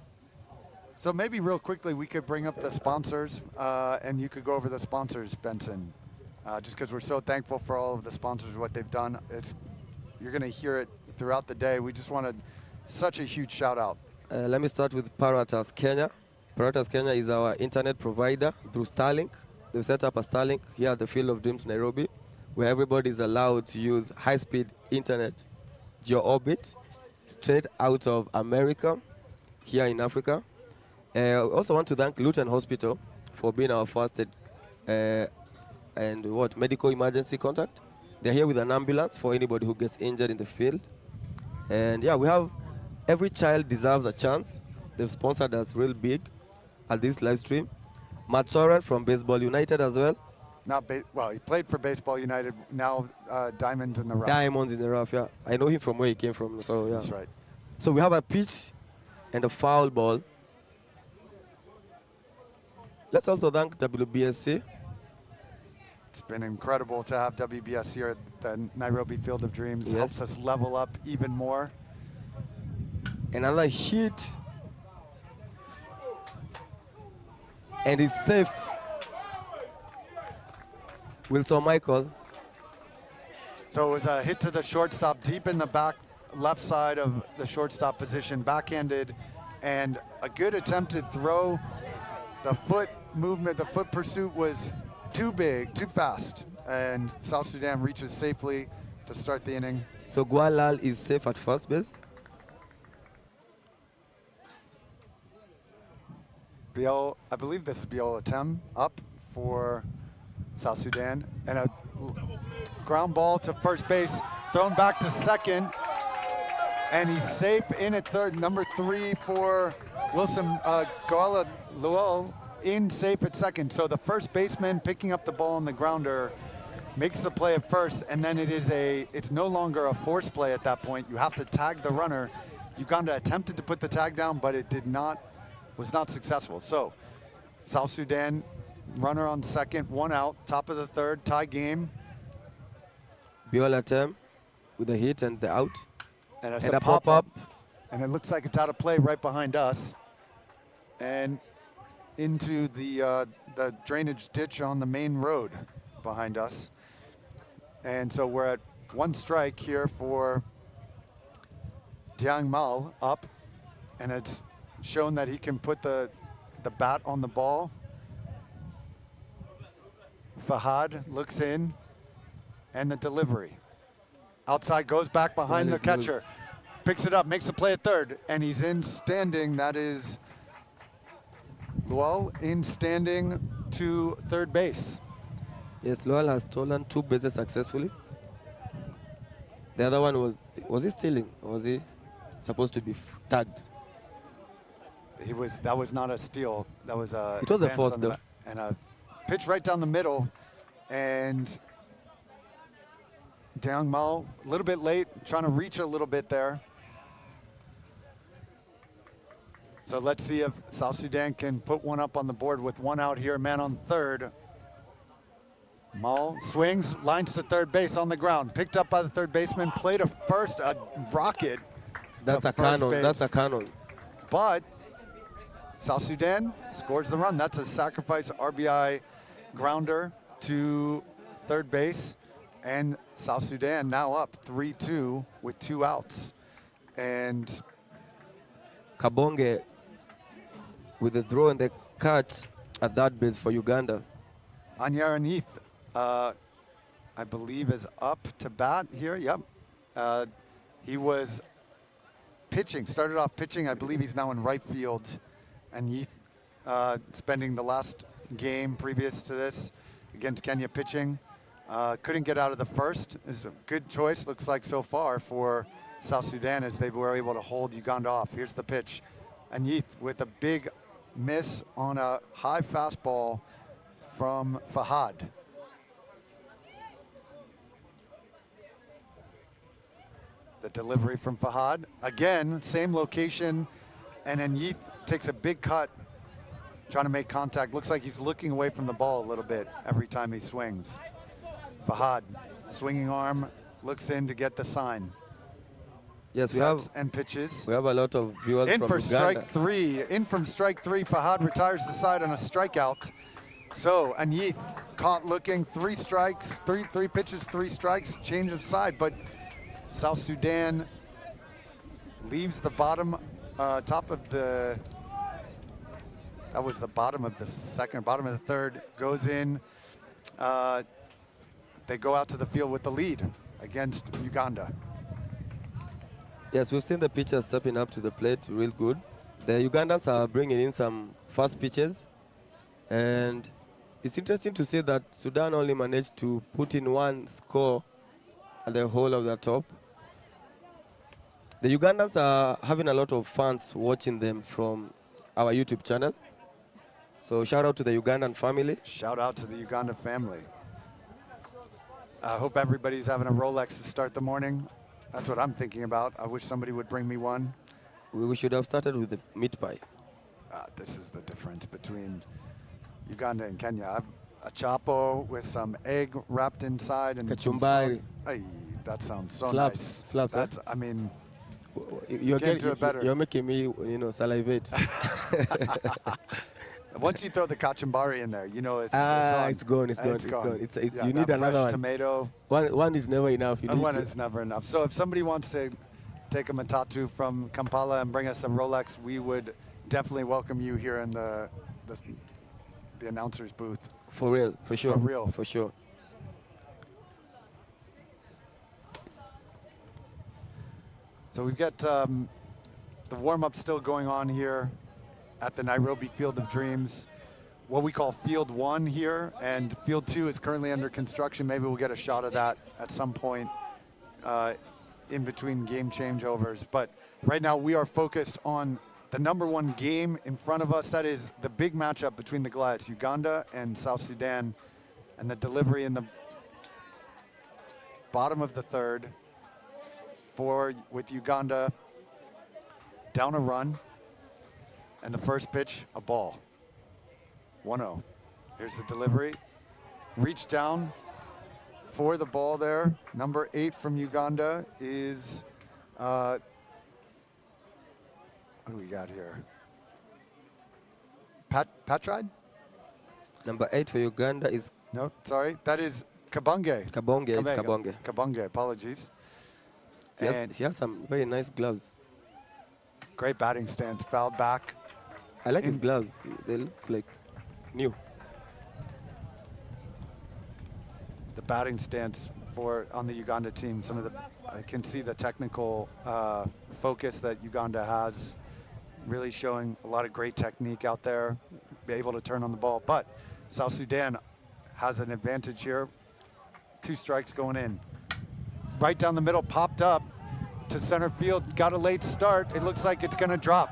So maybe real quickly we could bring up the sponsors, and you could go over the sponsors, Benson, just because we're so thankful for all of the sponsors, what they've done. You're going to hear it throughout the day. We just wanted such a huge shout out. Let me start with Paratas Kenya. Paratas Kenya is our internet provider through Starlink. They've set up a Starlink here at the Field of Dreams, Nairobi, where everybody is allowed to use high-speed internet geo-orbit straight out of America, here in Africa. I also want to thank Luton Hospital for being our first medical emergency contact. They're here with an ambulance for anybody who gets injured in the field. And yeah, we have Every Child Deserves a Chance. They've sponsored us real big at this live stream. Matt Soren from Baseball United as well. Well, he played for Baseball United. Now Diamonds in the Rough. Diamonds in the Rough, yeah. I know him from where he came from, so yeah. That's right. So we have a pitch and a foul ball. Let's also thank WBSC. It's been incredible to have WBS here at the Nairobi Field of Dreams. Yes. Helps us level up even more. Another hit. And it's safe. Wilson Michael. So it was a hit to the shortstop deep in the back left side of the shortstop position, backhanded, and a good attempted throw. The foot movement, the foot pursuit was too big, too fast, and South Sudan reaches safely to start the inning. So Gualal is safe at first base. Biel, I believe this is Biel Atem up for South Sudan, and a ground ball to first base, thrown back to second, and he's safe in at third. Number 3 for Wilson Goala Luo in safe at second. So the first baseman picking up the ball on the grounder makes the play at first, and then it's no longer a force play at that point. You have to tag the runner. Uganda attempted to put the tag down, but it was not successful. So South Sudan, runner on second, 1 out, top of the third, tie game. Biola Tem with a hit and the out. And And a pop-up. And it looks like it's out of play right behind us. And into the drainage ditch on the main road behind us. And so we're at 1 strike here for Diang Mal up. And it's shown that he can put the bat on the ball. Fahad looks in, and the delivery. Outside, goes back behind the catcher. Picks it up, makes a play at third, and he's in standing. That is Lual in standing to third base. Yes, Lual has stolen 2 bases successfully. The other one was he stealing? Or was he supposed to be tagged? That was not a steal. That was a. It was a force though. And a pitch right down the middle, and Diang Mao a little bit late, trying to reach a little bit there. So let's see if South Sudan can put one up on the board with 1 out here, man on third. Mao swings, lines to third base on the ground, picked up by the third baseman, play to first, a rocket. That's a cannon. That's a cannon. But South Sudan scores the run. That's a sacrifice RBI grounder to third base. And South Sudan now up 3-2 with 2 outs. And Kabonge with the throw and the catch at that base for Uganda. Anyaranith, I believe, is up to bat here. Yep. He was pitching, started off pitching. I believe he's now in right field. And Yeath spending the last game previous to this against Kenya pitching. Couldn't get out of the first. It's a good choice, looks like, so far for South Sudan, as they were able to hold Uganda off. Here's the pitch. And Yeath with a big miss on a high fastball from Fahad. The delivery from Fahad. Again, same location, and then Yeath takes a big cut, trying to make contact. Looks like he's looking away from the ball a little bit every time he swings. Fahad, swinging arm, looks in to get the sign. Yes, Sets and pitches. We have a lot of viewers in from for Uganda. strike 3. In from strike 3. Fahad retires the side on a strikeout. So, and Yeath caught looking, 3 strikes, three pitches, 3 strikes, change of side. But South Sudan leaves the bottom, top of the, that was the bottom of the second, bottom of the third, goes in. They go out to the field with the lead against Uganda. Yes, we've seen the pitchers stepping up to the plate real good. The Ugandans are bringing in some fast pitches. And it's interesting to see that Sudan only managed to put in 1 score at the whole of the top. The Ugandans are having a lot of fans watching them from our YouTube channel. So shout out to the Ugandan family. Shout out to the Uganda family. I hope everybody's having a Rolex to start the morning. That's what I'm thinking about. I wish somebody would bring me one. We should have started with the meat pie. This is the difference between Uganda and Kenya. I have a chapo with some egg wrapped inside and Kachumbari. Ay, that sounds so Slaps. nice. Slaps, That's, I mean, You're making me, salivate. once you throw the kachumbari in there, you know it's on. It's gone. It's gone. Yeah, you need another one. Tomato. One is never enough. One is never enough. So if somebody wants to take a matatu from Kampala and bring us some Rolex, we would definitely welcome you here in the announcer's booth. For real, for sure. For real. For sure. So we've got the warm-up still going on here at the Nairobi Field of Dreams, what we call Field 1 here, and Field 2 is currently under construction. Maybe we'll get a shot of that at some point in between game changeovers. But right now we are focused on the #1 game in front of us. That is the big matchup between the Goliaths, Uganda and South Sudan, and the delivery in the bottom of the third with Uganda down a run, and the first pitch, a ball. 1-0. Here's the delivery. Reach down for the ball there. Number 8 from Uganda is, what do we got here? Patride? Number 8 for Uganda is... No, sorry. That is Kabonge. Kabonge, apologies. He has some very nice gloves. Great batting stance, fouled back. I like his gloves. They look like new. The batting stance on the Uganda team, I can see the technical focus that Uganda has, really showing a lot of great technique out there, be able to turn on the ball. But South Sudan has an advantage here. 2 strikes going in. Right down the middle, popped up to center field, got a late start. It looks like it's gonna drop.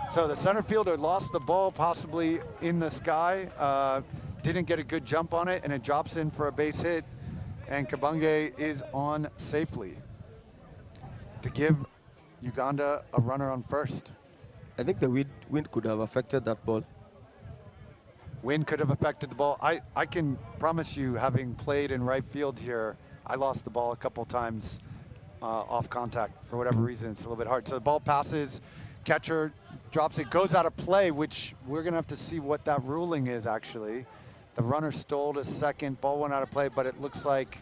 So the center fielder lost the ball possibly in the sky, didn't get a good jump on it, and it drops in for a base hit, and Kabonge is on safely to give Uganda a runner on first. I think the wind could have affected that ball. Wind could have affected the ball. I can promise you, having played in right field here, I lost the ball a couple times off contact for whatever reason. It's a little bit hard. So the ball passes, catcher drops it, goes out of play, which we're gonna have to see what that ruling is actually. The runner stole to second, ball went out of play, but it looks like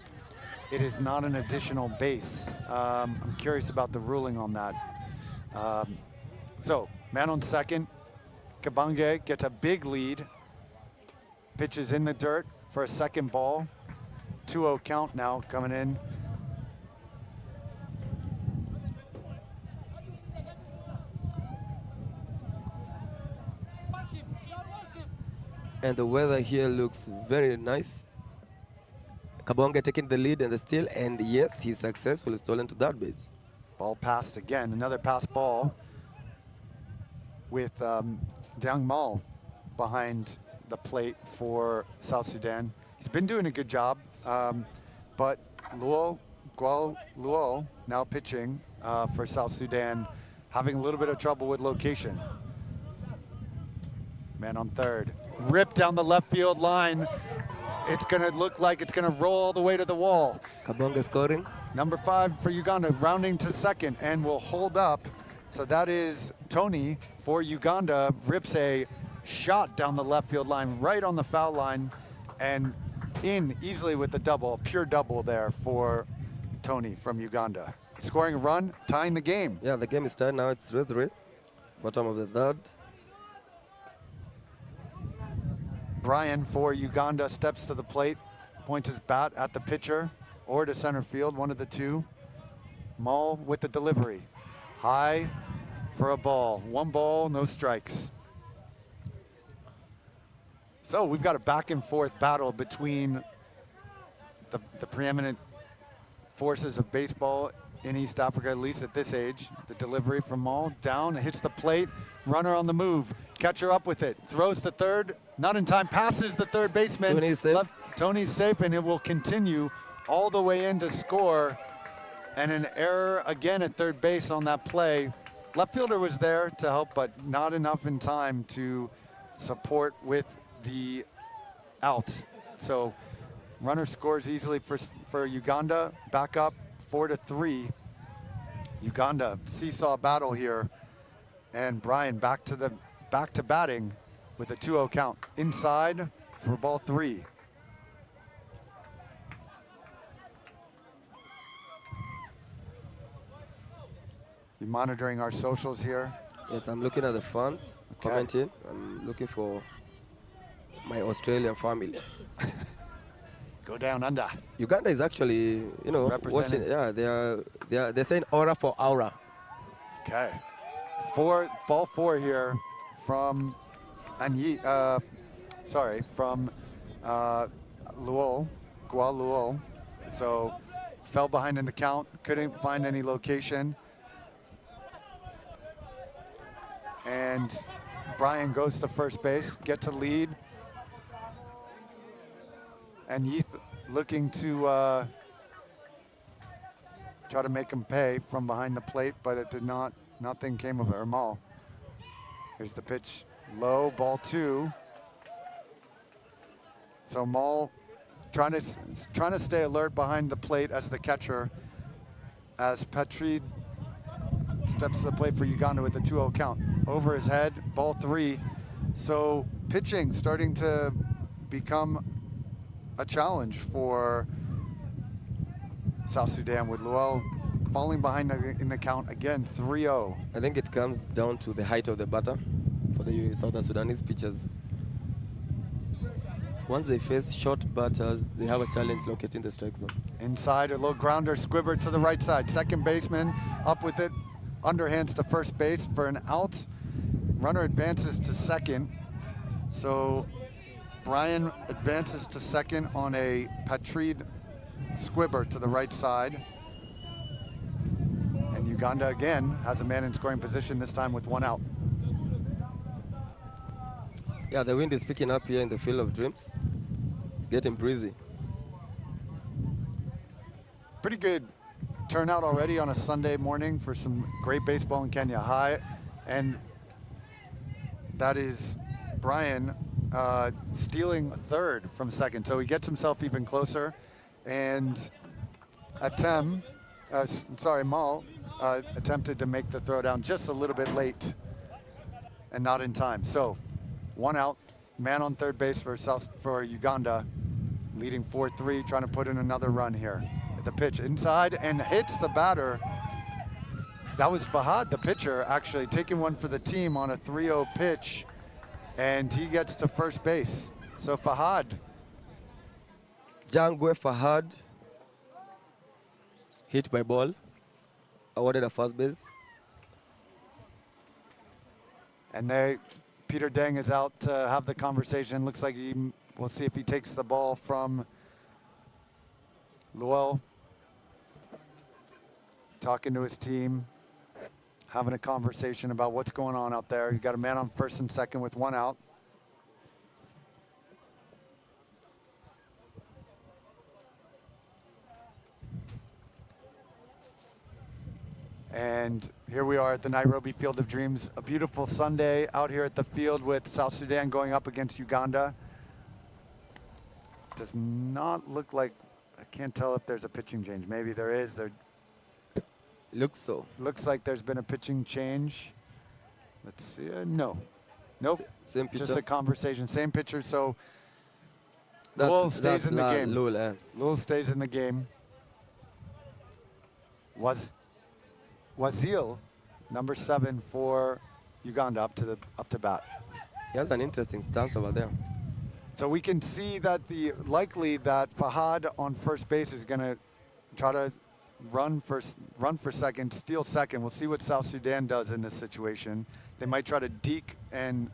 it is not an additional base. I'm curious about the ruling on that. So man on second, Kabonge gets a big lead, pitches in the dirt for a second ball. 2-0 count now coming in. And the weather here looks very nice. Kabonge taking the lead in the steal, and yes, he's successfully stolen to that base. Ball passed again, another pass ball with Diang Mao behind the plate for South Sudan. He's been doing a good job, but Gual Luo now pitching for South Sudan, having a little bit of trouble with location. Man on third, ripped down the left field line. It's gonna look like it's gonna roll all the way to the wall. Kabonge scoring. Number 5 for Uganda, rounding to second and will hold up. So that is Tony for Uganda, rips a shot down the left field line, right on the foul line, and in easily with the double, a pure double there for Tony from Uganda. Scoring a run, tying the game. Yeah, the game is tied now. It's 3-3. Bottom of the third. Brian for Uganda steps to the plate, points his bat at the pitcher or to center field, one of the two. Maul with the delivery. High for a ball. 1 ball, no strikes. So we've got a back and forth battle between the preeminent forces of baseball in East Africa, at least at this age. The delivery from Maul down, hits the plate, Runner on the move. Catcher up with it. Throws to third. Not in time. Passes the third baseman. Tony's safe. Tony's safe, and it will continue all the way in to score. And an error again at third base on that play. Left fielder was there to help, but not enough in time to support with the out. So runner scores easily for Uganda. Back up 4-3. Uganda seesaw battle here. And Brian back to batting with a 2-0 count. Inside for ball 3. You monitoring our socials here? Yes, I'm looking at the fans commenting. I'm looking for my Australian family. Go down under. Uganda is actually, you know, watching. Yeah, they're saying aura for aura. Okay. Ball 4 here from from Luo, Gua Luo. So fell behind in the count, couldn't find any location. And Brian goes to first base, get to lead. And Yeath looking to try to make him pay from behind the plate, but it did not. Nothing came of it. Or Mal. Here's the pitch, low, ball 2. So Mal trying to stay alert behind the plate as the catcher, as Petri steps to the plate for Uganda with a 2-0 count. Over his head, ball 3. So pitching starting to become a challenge for South Sudan, with Luo falling behind in the count again, 3-0. I think it comes down to the height of the batter for the Southern Sudanese pitchers. Once they face short batters, they have a challenge locating the strike zone. Inside, a little grounder, squibber to the right side. Second baseman up with it, underhands to first base for an out. Runner advances to second. So Brian advances to second on a Patrid squibber to the right side. And Uganda again has a man in scoring position, this time with 1 out. Yeah, the wind is picking up here in the Field of Dreams. It's getting breezy. Pretty good turnout already on a Sunday morning for some great baseball in Kenya. High, and that is Brian stealing third from second. So he gets himself even closer, and Mal attempted to make the throw down just a little bit late and not in time. So 1 out, man on third base for Uganda, leading 4-3, trying to put in another run here. The pitch inside and hits the batter. That was Fahad, the pitcher, actually taking one for the team on a 3-0 pitch, and he gets to first base. So Fahad. Jangwe Fahad, hit by ball, awarded a first base. And Peter Deng is out to have the conversation. Looks like we'll see if he takes the ball from Luo. Talking to his team, having a conversation about what's going on out there. You got a man on first and second with 1 out. And here we are at the Nairobi Field of Dreams. A beautiful Sunday out here at the field with South Sudan going up against Uganda. Does not look like, I can't tell if there's a pitching change. Maybe there is. Looks so. Looks like there's been a pitching change. Let's see. No. Nope. Same pitcher. Just a conversation. Same pitcher. So Lowell stays in the game. Lowell stays in the game. Wazil, number 7 for Uganda, up to bat. He has an interesting stance over there. So we can see that likely that Fahad on first base is going to try to run for second, steal second. We'll see what South Sudan does in this situation. They might try to deke and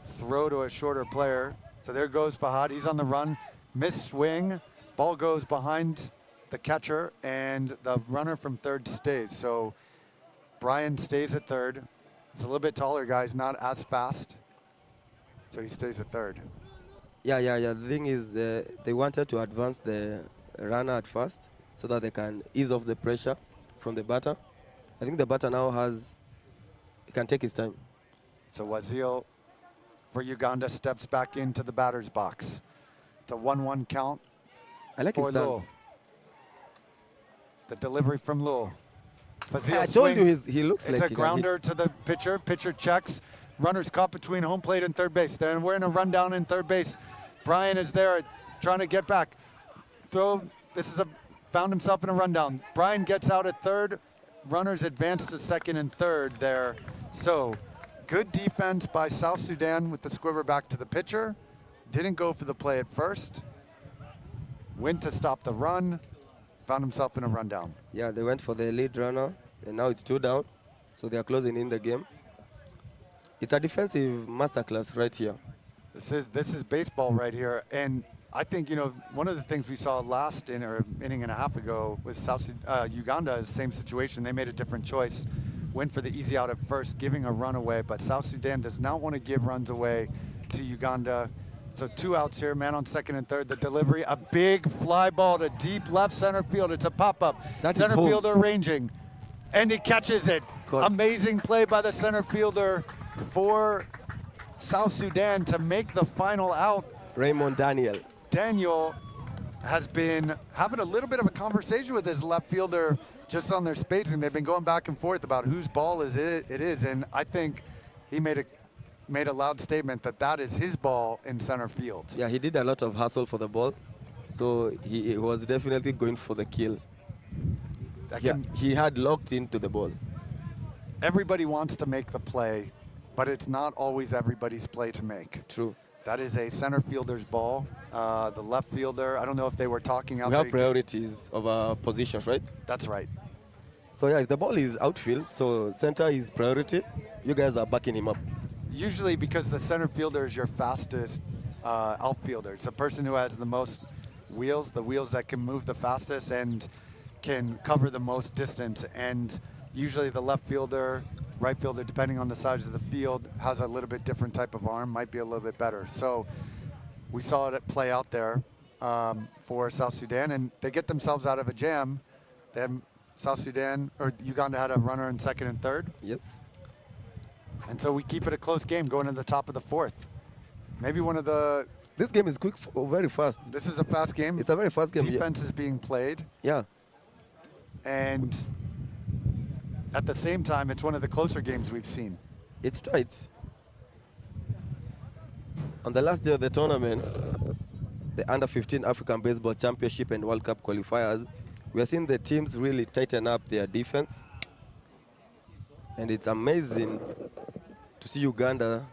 throw to a shorter player. So there goes Fahad. He's on the run. Missed swing. Ball goes behind the catcher, and the runner from third stays. So Brian stays at third. He's a little bit taller guy. He's not as fast. So he stays at third. Yeah. The thing is, they wanted to advance the runner at first so that they can ease off the pressure from the batter. I think the batter now he can take his time. So Wazil for Uganda steps back into the batter's box. It's a 1-1 count. I like his for Lul. stance. The delivery from Lul. Wazil I told you swings. he looks It's like a he can grounder hit. to the pitcher. Pitcher checks. Runners caught between home plate and third base. Then we're in a rundown in third base. Brian is there trying to get back. Found himself in a rundown. Brian gets out at third. Runners advance to second and third there. So good defense by South Sudan with the squiver back to the pitcher. Didn't go for the play at first. Went to stop the run. Found himself in a rundown. Yeah, they went for the lead runner, and now it's 2 down. So they are closing in the game. It's a defensive masterclass right here. This is baseball right here, and I think one of the things we saw last inning and a half ago was Uganda, same situation. They made a different choice, went for the easy out at first, giving a run away. But South Sudan does not want to give runs away to Uganda. So 2 outs here, man on second and third. The delivery, a big fly ball to deep left center field. It's a pop-up. Center fielder ranging, and he catches it. God. Amazing play by the center fielder for South Sudan to make the final out. Raymond Daniel. Daniel has been having a little bit of a conversation with his left fielder just on their spacing. They've been going back and forth about whose ball it is, and I think he made a loud statement that is his ball in center field. Yeah, he did a lot of hustle for the ball, so he was definitely going for the kill. He had locked into the ball. Everybody wants to make the play, but it's not always everybody's play to make. True. That is a center fielder's ball. The left fielder, I don't know if they were talking out We there. have priorities of our positions, right? That's right. So yeah, if the ball is outfield, so center is priority, you guys are backing him up. Usually because the center fielder is your fastest outfielder. It's the person who has the most wheels, the wheels that can move the fastest and can cover the most distance. And usually the left fielder, right fielder, depending on the size of the field, has a little bit different type of arm, might be a little bit better. So we saw it play out there for South Sudan, and they get themselves out of a jam. Then Uganda had a runner in second and third. Yes. And so we keep it a close game going to the top of the fourth. Maybe one of the... This game is quick, very fast. This is a fast game. It's a very fast game. Defense is being played. Yeah. And at the same time, it's one of the closer games we've seen. It's tight. On the last day of the tournament, the Under-15 African Baseball Championship and World Cup qualifiers, we are seeing the teams really tighten up their defense. And it's amazing to see Uganda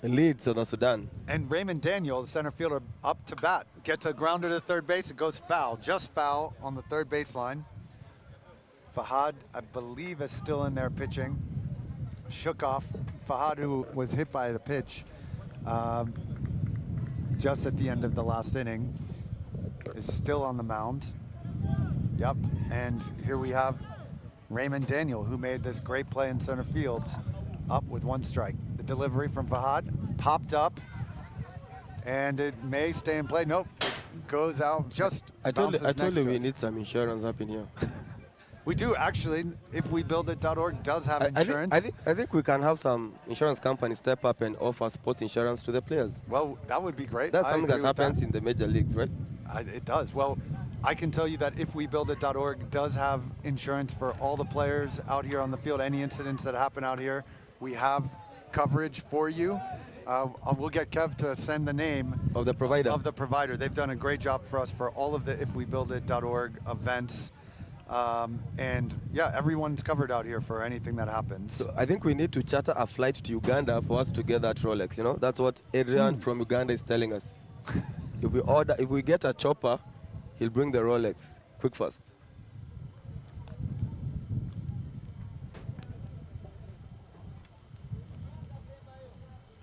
lead Southern Sudan. And Raymond Daniel, the center fielder, up to bat. Gets a grounder to third base. It goes foul, just foul on the third baseline. Fahad, I believe, is still in there pitching. Shook off. Fahad, who was hit by the pitch just at the end of the last inning, is still on the mound. Yep, and here we have Raymond Daniel, who made this great play in center field, up with 1 strike. The delivery from Fahad popped up, and it may stay in play. Nope, it goes out. Just I told you we us. need some insurance up in here. We do actually. Ifwebuildit.org does have insurance. I think we can have some insurance companies step up and offer sports insurance to the players. Well, that would be great. That's I something that agree with happens in the major leagues, right? It does. Well, I can tell you that Ifwebuildit.org does have insurance for all the players out here on the field. Any incidents that happen out here, we have coverage for you. We'll get Kev to send the name Of the provider. They've done a great job for us for all of the Ifwebuildit.org events. And yeah, everyone's covered out here for anything that happens. So I think we need to charter a flight to Uganda for us to get that Rolex. You know, that's what Adrian from Uganda is telling us. If we get a chopper, he'll bring the Rolex quick fast.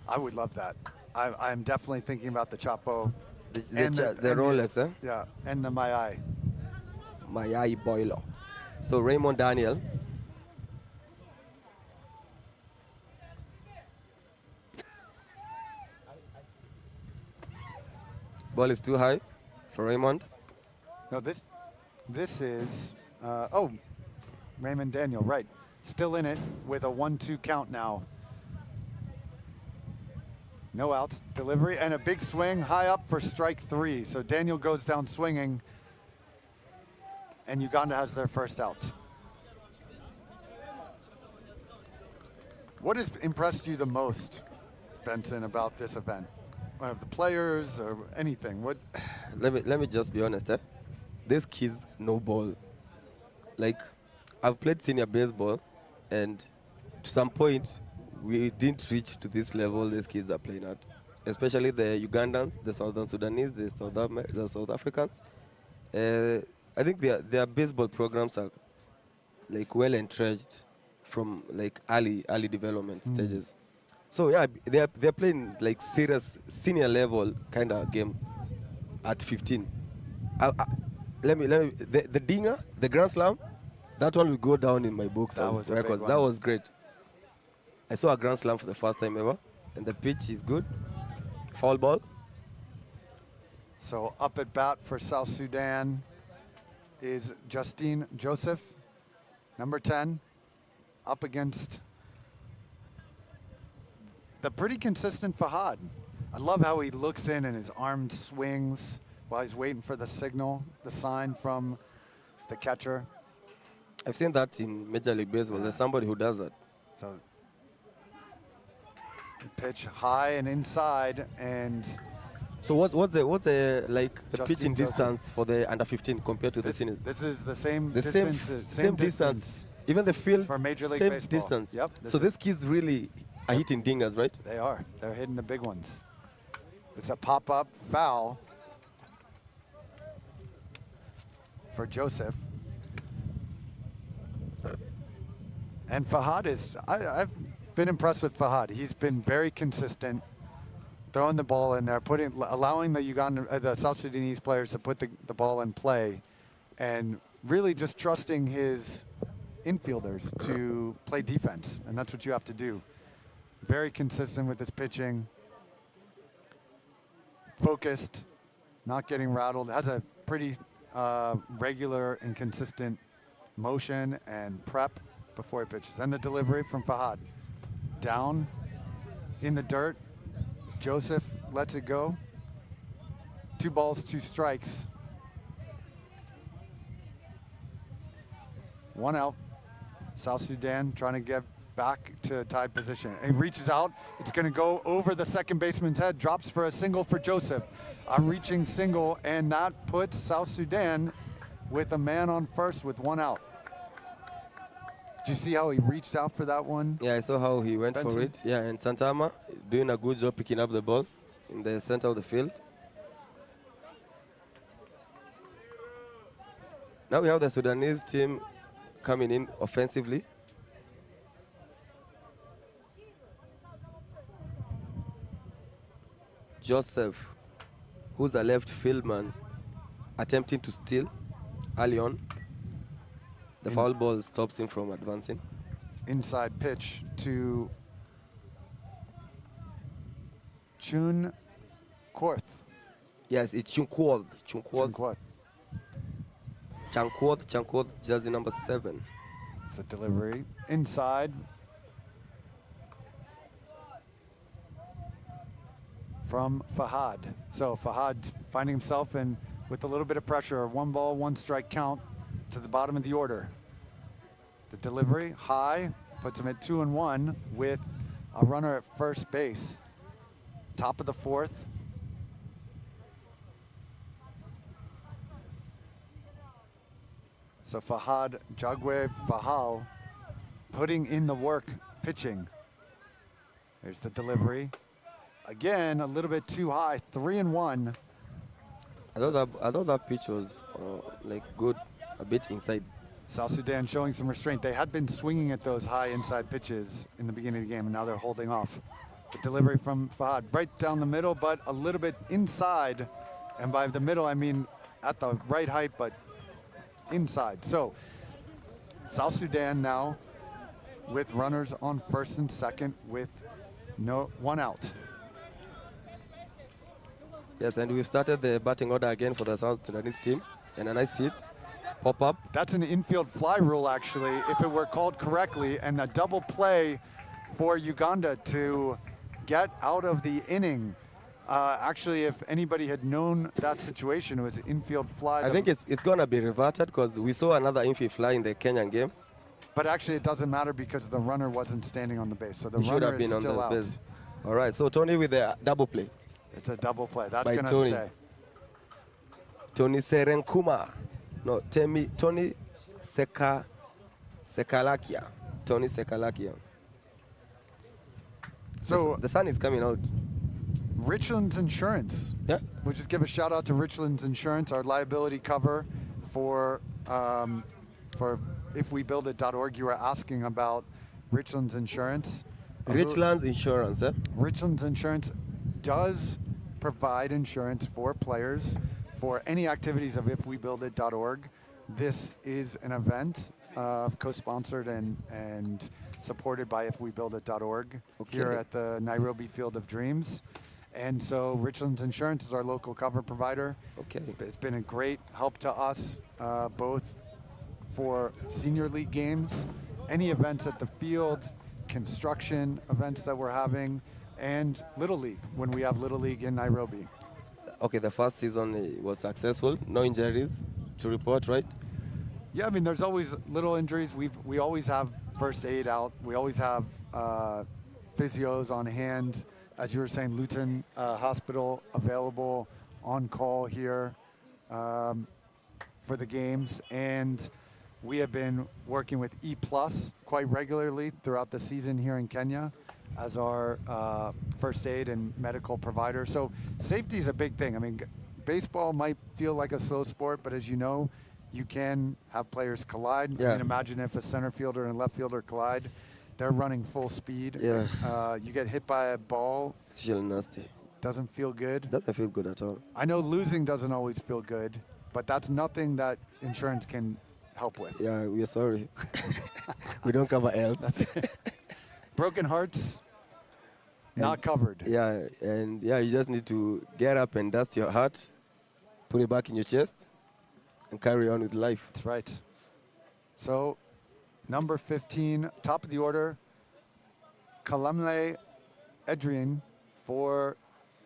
I would love that. I'm definitely thinking about the Chapo. The Rolex, eh? Yeah, and the Mayai. Mayai boiler. So Raymond Daniel. Ball is too high for Raymond. No, this is, oh, Raymond Daniel, right. Still in it with a 1-2 count now. No outs, delivery, and a big swing high up for strike 3. So Daniel goes down swinging, and Uganda has their first out. What has impressed you the most, Benson, about this event? The players or anything? What? Let me just be honest. These kids know ball. Like, I've played senior baseball, and to some point, we didn't reach to this level these kids are playing at. Especially the Ugandans, the Southern Sudanese, the South Africans. I think their baseball programs are like well entrenched from like early development stages. So yeah, they're playing like serious senior level kind of game at 15. The dinger, the Grand Slam, that one will go down in my books That and was a big records. one. That was great. I saw a Grand Slam for the first time ever, and the pitch is good. Foul ball. So up at bat for South Sudan is Justine Joseph, number 10, up against the pretty consistent Fahad. I love how he looks in and his arm swings while he's waiting for the signal, the sign from the catcher. I've seen that in Major League Baseball. There's somebody who does that. So pitch high and inside, and So what's the like the Justin pitching Joseph. distance for the under 15 compared to the seniors? this is the same The distance. same distance. Even the field, For Major League same Baseball. distance. Yep, So these kids really are hitting dingers, right? They are. They're hitting the big ones. It's a pop-up foul for Joseph. And Fahad is, I've been impressed with Fahad. He's been very consistent, throwing the ball in there, allowing the South Sudanese players to put the ball in play, and really just trusting his infielders to play defense. And that's what you have to do. Very consistent with his pitching. Focused, not getting rattled. Has a pretty regular and consistent motion and prep before he pitches. And the delivery from Fahad. Down in the dirt. Joseph lets it go. 2 balls, 2 strikes. 1 out. South Sudan trying to get back to tied position. And he reaches out. It's going to go over the second baseman's head. Drops for a single for Joseph. A reaching single, and that puts South Sudan with a man on first with 1 out. Did you see how he reached out for that one? Yeah, I saw how he went Benson? for it. Yeah, and Santama doing a good job picking up the ball in the center of the field. Now we have the Sudanese team coming in offensively. Joseph, who's a left field man, attempting to steal early on. The foul ball stops him from advancing. Inside pitch to Chun Korth. Yes, it's Chunkwod. Korth. Chunkwod, jersey number 7. It's the delivery. Inside. From Fahad. So Fahad finding himself in with a little bit of pressure. 1 ball, 1 strike count to the bottom of the order. The delivery high puts him at 2-1 with a runner at first base. Top of the 4th. So Fahad Jagwe Fahal putting in the work, pitching. There's the delivery. Again, a little bit too high, 3-1. I thought that pitch was like good, a bit inside. South Sudan showing some restraint. They had been swinging at those high inside pitches in the beginning of the game, and now they're holding off. The delivery from Fahad, right down the middle, but a little bit inside. And by the middle, I mean at the right height, but inside. So South Sudan now with runners on first and second with 1 out. Yes, and we've started the batting order again for the South Sudanese team. And a nice hit, pop up. That's an infield fly rule, actually, if it were called correctly, and a double play for Uganda to get out of the inning. Actually, if anybody had known that situation, it was an infield fly. I think it's going to be reverted because we saw another infield fly in the Kenyan game. But actually, it doesn't matter because the runner wasn't standing on the base, so the He should runner have been is on still the out. base. All right, so Tony with the double play. It's a double play. That's By going to Tony. stay. Tony Serenkuma. No, Tony Sekalakia. Tony Sekalakia. So the sun is coming out. Richland's Insurance. Yeah. We'll just give a shout out to Richland's Insurance, our liability cover for ifwebuildit.org. You were asking about Richland's Insurance. Richland's Insurance, eh? Richland's Insurance does provide insurance for players for any activities of ifwebuildit.org. This is an event co-sponsored and supported by ifwebuildit.org here at the Nairobi Field of Dreams. And so Richland's Insurance is our local cover provider. Okay. It's been a great help to us, both for senior league games, any events at the field, construction events that we're having, and Little League, when we have Little League in Nairobi. Okay, the first season was successful. No injuries to report, right? Yeah, I mean, there's always little injuries. We always have first aid out. We always have physios on hand. As you were saying, Luton Hospital available on call here for the games. And we have been working with E+ quite regularly throughout the season here in Kenya as our first aid and medical provider. So safety is a big thing. I mean, baseball might feel like a slow sport, but as you know, you can have players collide. Yeah. I mean, imagine if a center fielder and left fielder collide. They're running full speed. Yeah. You get hit by a ball. It's really nasty. Doesn't feel good. Doesn't feel good at all. I know losing doesn't always feel good, but that's nothing that insurance can help with. Yeah, we are sorry. We don't cover else. That's it. Broken hearts, not covered. Yeah, and yeah, you just need to get up and dust your heart, put it back in your chest, and carry on with life. That's right. So, number 15, top of the order, Kalamle Edrin for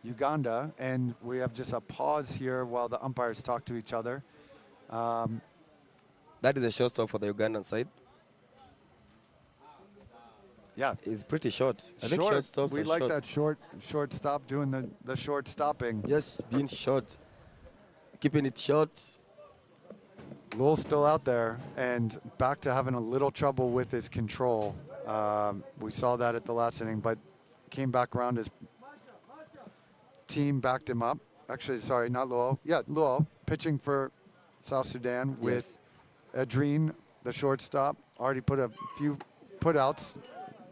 Uganda. And we have just a pause here while the umpires talk to each other. That is a short stop for the Ugandan side. Yeah. It's pretty short. I think short stops we are like short. that short stop, doing the short stopping. Just being short, keeping it short. Lowell's still out there and back to having a little trouble with his control. We saw that at the last inning, but came back around. His team backed him up. Actually, sorry, not Lowell. Yeah, Lowell pitching for South Sudan with Edrin, the shortstop. Already put a few putouts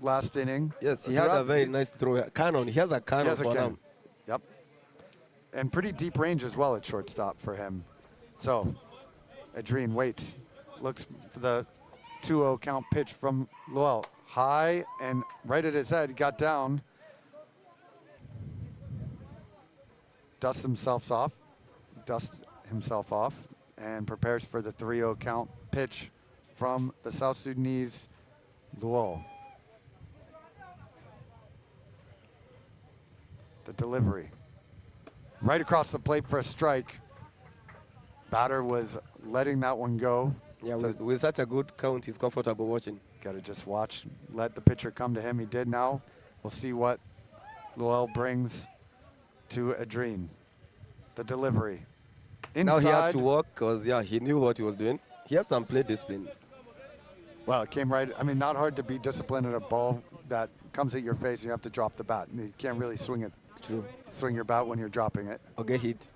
last inning. Yes, he had a very nice throw. Cannon. He has a cannon for him. Yep. And pretty deep range as well at shortstop for him. So, Edrin waits. Looks for the 2-0 count pitch from Lowell. High and right at his head. Got down. Dusts himself off. And prepares for the 3-0 count pitch from the South Sudanese Lowell. The delivery. Right across the plate for a strike. Batter was letting that one go. Yeah, So with such a good count, he's comfortable watching. got to just watch, let the pitcher come to him. He did now. We'll see what Lowell brings to Edrin. The delivery. Inside. Now he has to walk because, yeah, he knew what he was doing. He has some play discipline. Well, it came right. I mean, not hard to be disciplined at a ball that comes at your face and you have to drop the bat. You can't really swing it. True. Swing your bat when you're dropping it. Or get hit.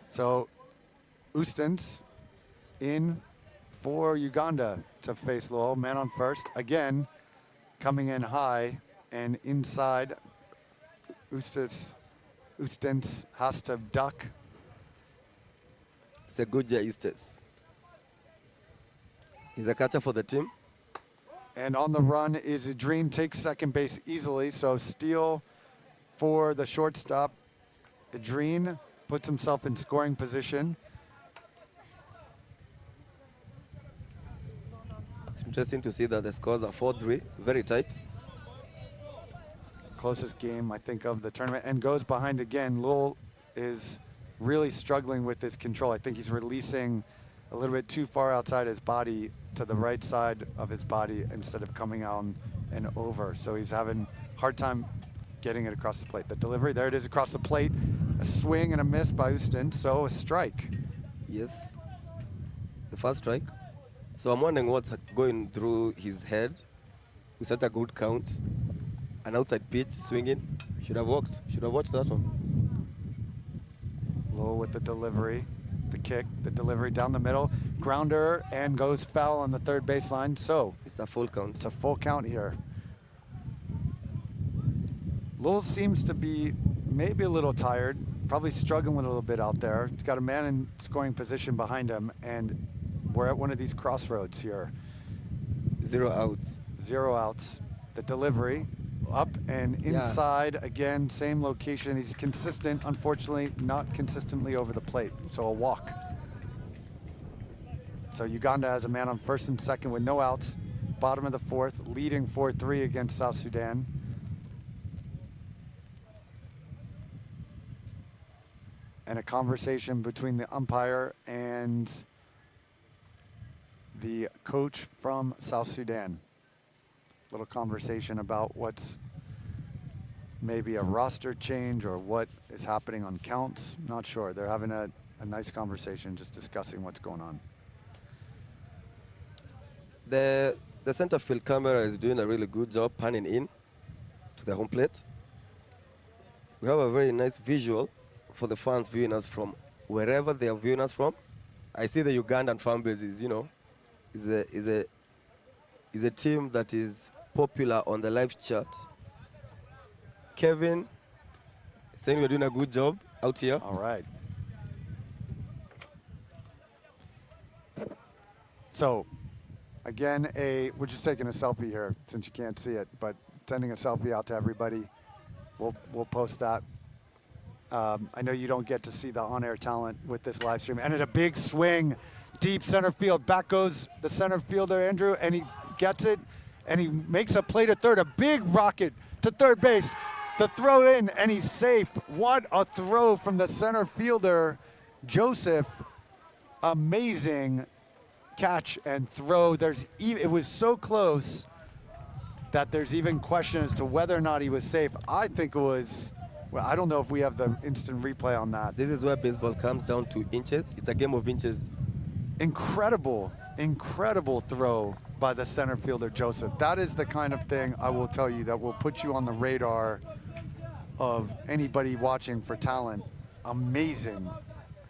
So, Ustens in for Uganda to face Lowell. Man on first. Again, coming in high and inside. Ustens has to duck. It's a good Jay Eustace. He's a catcher for the team. And on the run is Edrin, takes second base easily. So steal for the shortstop, Adrien puts himself in scoring position. It's interesting to see that the scores are 4-3, very tight. Closest game, I think, of the tournament, and goes behind again. Lowell is really struggling with his control. I think he's releasing a little bit too far outside his body to the right side of his body instead of coming out and over. So he's having a hard time getting it across the plate. The delivery, there it is across the plate. A swing and a miss by Houston, so a strike. Yes, the first strike. So I'm wondering what's going through his head with such a good count. An outside pitch, swinging. Should have watched that one. Low with the delivery, the kick, the delivery down the middle. Grounder and goes foul on the third baseline. So It's a full count. it's a full count here. Lowell seems to be maybe a little tired, probably struggling a little bit out there. He's got a man in scoring position behind him, and we're at one of these crossroads here. 0 outs. 0 outs. The delivery up and inside again, same location. He's consistent, unfortunately not consistently over the plate, so a walk. So Uganda has a man on first and second with no outs, bottom of the fourth, leading 4-3 against South Sudan. And a conversation between the umpire and the coach from South Sudan. Little conversation about what's maybe a roster change or what is happening on counts. Not sure. They're having a nice conversation, just discussing what's going on. The center field camera is doing a really good job panning in to the home plate. We have a very nice visual for the fans viewing us from wherever they are viewing us from. I see the Ugandan fan base is, is a team that is popular on the live chat. Kevin saying we're doing a good job out here. All right. So, again, we're just taking a selfie here since you can't see it, but sending a selfie out to everybody. We'll post that. I know you don't get to see the on-air talent with this live stream. And at a big swing, deep center field. Back goes the center fielder, Andrew, and he gets it, and he makes a play to third. A big rocket to third base. The throw in, and he's safe. What a throw from the center fielder, Joseph. Amazing catch and throw. It was so close that there's even question as to whether or not he was safe. I think it was, well, I don't know if we have the instant replay on that. This is where baseball comes down to inches. It's a game of inches. Incredible, incredible throw by the center fielder, Joseph. That is the kind of thing, I will tell you, that will put you on the radar of anybody watching for talent. Amazing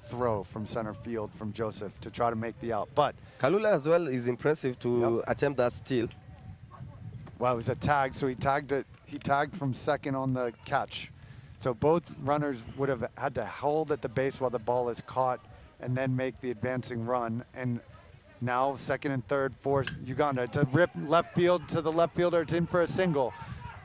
throw from center field from Joseph to try to make the out. But Kalula as well is impressive to attempt that steal. well, it was a tag, so he tagged it. He tagged from second on the catch. So both runners would have had to hold at the base while the ball is caught and then make the advancing run. And now second and third for Uganda. To rip left field to the left fielder. It's in for a single.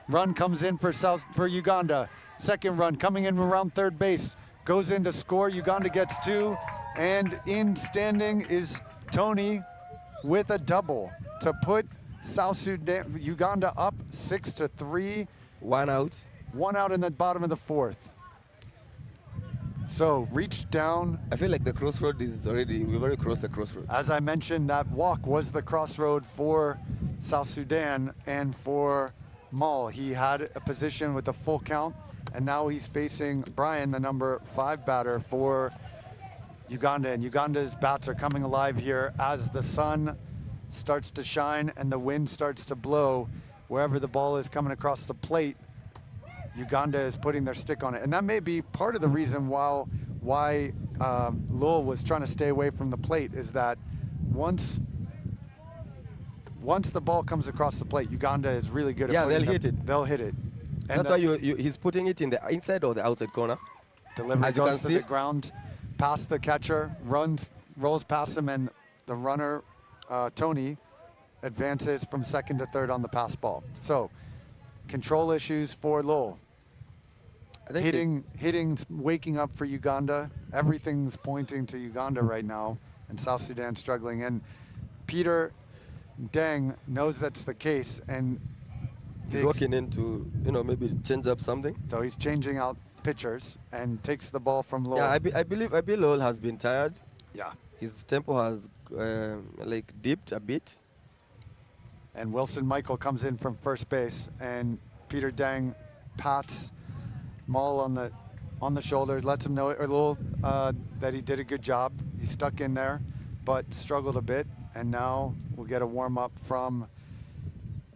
Run comes in for Uganda. Second run coming in around third base. Goes in to score. Uganda gets two. And in standing is Tony with a double to put South Sudan, Uganda up 6-3. 1 out. 1 out in the bottom of the fourth. So reach down. I feel like the crossroad is already, we've already crossed the crossroad. As I mentioned, that walk was the crossroad for South Sudan and for Maul. He had a position with a full count, and now he's facing Brian, the number 5 batter for Uganda. And Uganda's bats are coming alive here as the sun starts to shine and the wind starts to blow. Wherever the ball is coming across the plate, Uganda is putting their stick on it. And that may be part of the reason why Lowell was trying to stay away from the plate, is that once the ball comes across the plate, Uganda is really good at they'll hit it. They'll hit it. And that's why he's putting it in the inside or the outside corner. Delivery As you can goes to see. the ground, past the catcher, rolls past him, and the runner, Tony, advances from second to third on the pass ball. So, control issues for Lowell. I think hitting's waking up for Uganda. Everything's pointing to Uganda right now, and South Sudan struggling. And Peter Deng knows that's the case, and he's walking in to, maybe change up something. so he's changing out pitchers and takes the ball from low. Yeah, I believe Lowell has been tired. Yeah. His tempo has dipped a bit. And Wilson Michael comes in from first base, and Peter Deng pats Maul on the shoulder, lets him know that he did a good job. He stuck in there, but struggled a bit. And now we'll get a warm up from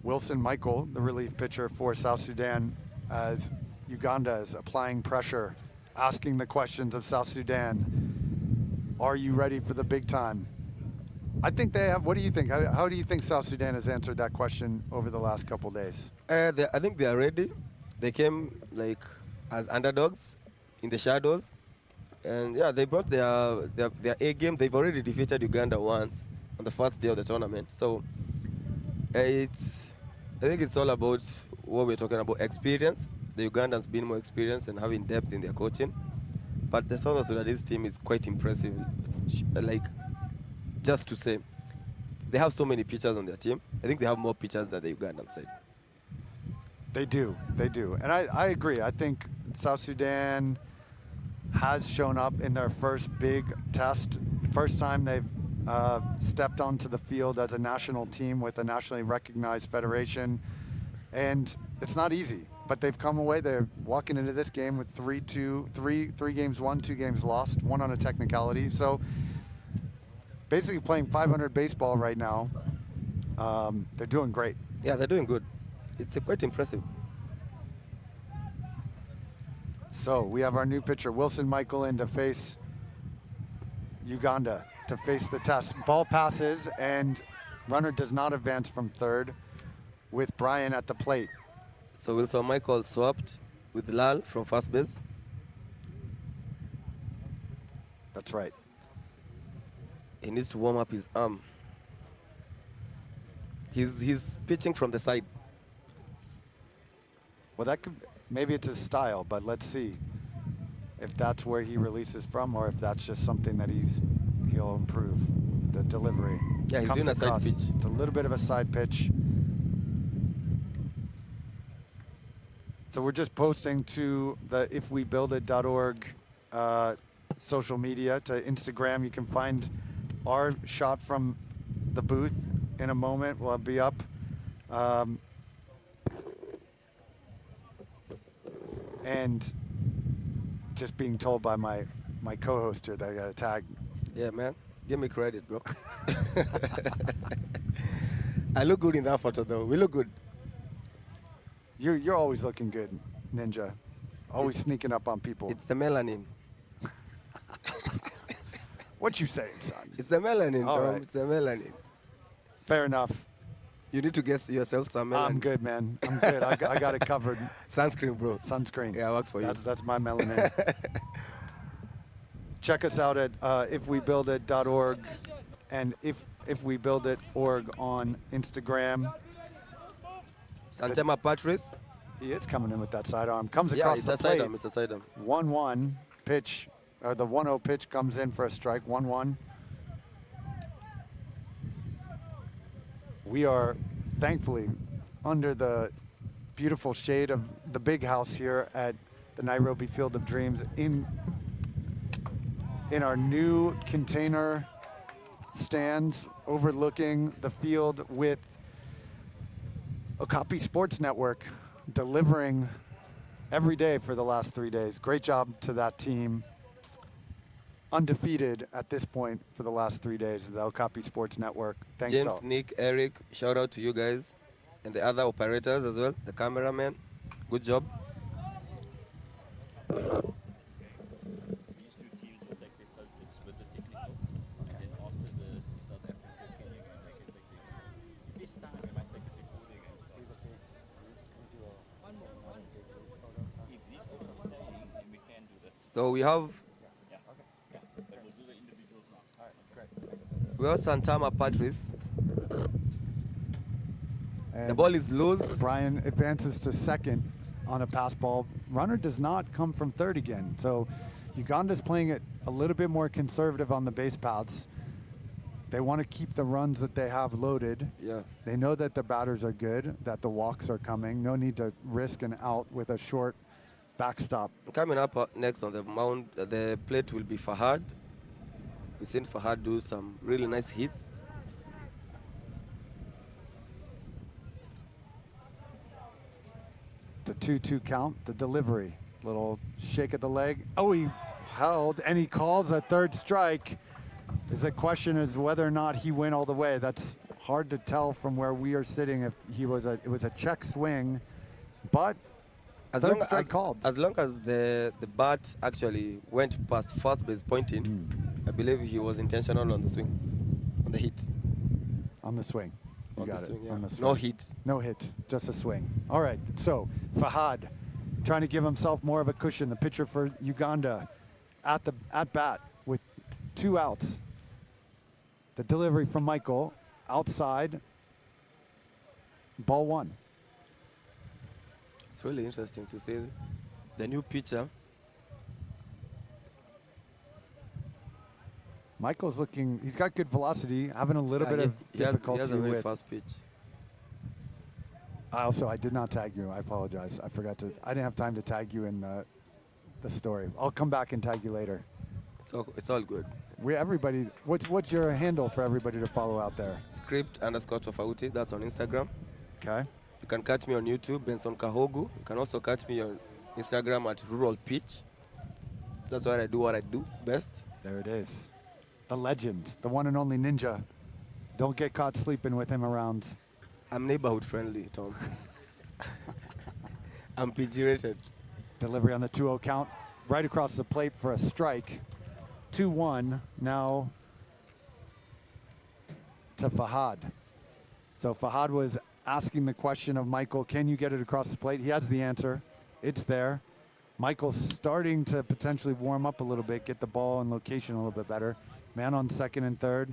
Wilson Michael, the relief pitcher for South Sudan, as Uganda is applying pressure, asking the questions of South Sudan. Are you ready for the big time? I think they have. What do you think? How do you think South Sudan has answered that question over the last couple days? I think they are ready. They came as underdogs in the shadows, and yeah, they brought their A game. They've already defeated Uganda once on the first day of the tournament. So I think it's all about what we're talking about, experience. The Ugandans being more experienced and having depth in their coaching, but the South Sudanese team is quite impressive. Just to say, they have so many pitchers on their team. I think they have more pitchers than the Ugandan side. They do. And I agree. I think South Sudan has shown up in their first big test. First time they've stepped onto the field as a national team with a nationally recognized federation. And it's not easy, but they've come away. They're walking into this game with 3 games won, 2 games lost, 1 on a technicality. So basically playing 500 baseball right now. They're doing great. Yeah, they're doing good. It's quite impressive. So we have our new pitcher, Wilson Michael, in to face Uganda, to face the test. Ball passes, and runner does not advance from third with Brian at the plate. So Wilson Michael swapped with Lal from first base. That's right. He needs to warm up his arm. He's pitching from the side. Well, that could, maybe it's his style, but let's see if that's where he releases from, or if that's just something that he'll improve. The delivery. Yeah, he's comes doing a side across. pitch. It's a little bit of a side pitch. So we're just posting to the ifwebuildit.org social media, to Instagram. You can find our shot from the booth in a moment. We'll be up. And just being told by my co-host here that I got a tag. Yeah, man. Give me credit, bro. I look good in that photo, though. We look good. You're always looking good, Ninja. Always sneaking up on people. It's the melanin. What you saying, son? It's the melanin, All Tom. right. It's the melanin. Fair enough. You need to get yourself some melanin. I'm good, man. I'm good. I got it covered. Sunscreen, bro. Sunscreen. Yeah, works for you. That's my melanin. Check us out at ifwebuildit.org and ifwebuildit.org on Instagram. Santema Patrice. He is coming in with that sidearm. Comes Yeah, across it's the a plate. sidearm. It's a sidearm. 1-1 pitch, or the 1-0 pitch comes in for a strike. 1-1. We are thankfully under the beautiful shade of the big house here at the Nairobi Field of Dreams in our new container stands overlooking the field, with Okapi Sports Network delivering every day for the last 3 days. Great job to that team. Undefeated at this point for the last 3 days, the Okapi Sports Network. Thanks, James, all. Nick, Eric, shout out to you guys and the other operators as well, the cameraman. Good job. So we have Santama Patrice. And The ball is loose. Brian advances to second on a pass ball. Runner does not come from third again. So Uganda's playing it a little bit more conservative on the base paths. They want to keep the runs that they have loaded. Yeah. They know that the batters are good, that the walks are coming. No need to risk an out with a short backstop. Coming up next on the mound, the plate will be Fahad. We've seen Fahad do some really nice hits. The 2-2 count, the delivery. Little shake of the leg. Oh, he held, and he calls a third strike. The question is whether or not he went all the way. That's hard to tell from where we are sitting. If it was a check swing, but third strike called. As long as the bat actually went past first base pointing, I believe he was intentional on the swing, on the hit. On the swing. You On got the it. swing, yeah. On the swing. No hit. No hit, just a swing. All right, so Fahad trying to give himself more of a cushion. The pitcher for Uganda at bat with 2 outs. The delivery from Michael outside. Ball 1. It's really interesting to see the new pitcher. Michael's looking, he's got good velocity, having a little bit of difficulty he has a very with. fast pitch. I did not tag you. I apologize. I forgot to. I didn't have time to tag you in the story. I'll come back and tag you later. It's all good. Everybody. What's your handle for everybody to follow out there? Script_tofauti. That's on Instagram. Okay. You can catch me on YouTube, Benson Kahogu. You can also catch me on Instagram at Rural Pitch. That's where I do what I do best. There it is. The legend, the one and only Ninja. Don't get caught sleeping with him around. I'm neighborhood friendly, Tom. I'm PG-rated. Delivery on the 2-0 count. Right across the plate for a strike. 2-1 now to Fahad. So Fahad was asking the question of Michael, can you get it across the plate? He has the answer. It's there. Michael's starting to potentially warm up a little bit, get the ball in location a little bit better. Man on second and third.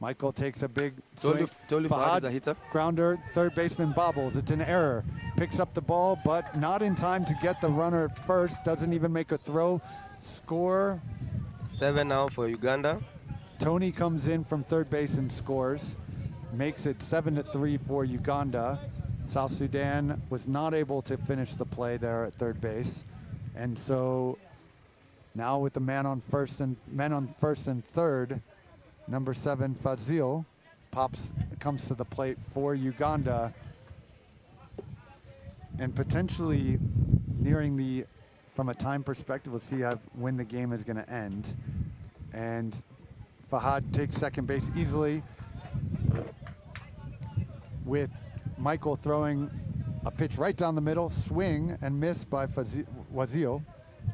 Michael takes a big swing. Totally Fahad is a hitter. Grounder, third baseman bobbles. It's an error. Picks up the ball, but not in time to get the runner at first. Doesn't even make a throw. Score. 7 now for Uganda. Tony comes in from third base and scores. Makes it 7-3 for Uganda. South Sudan was not able to finish the play there at third base. And so now with the man on first and third, number 7 Fazil comes to the plate for Uganda, and potentially nearing from a time perspective, we'll see when the game is going to end. And Fahad takes second base easily, with Michael throwing a pitch right down the middle, swing and miss by Wazio.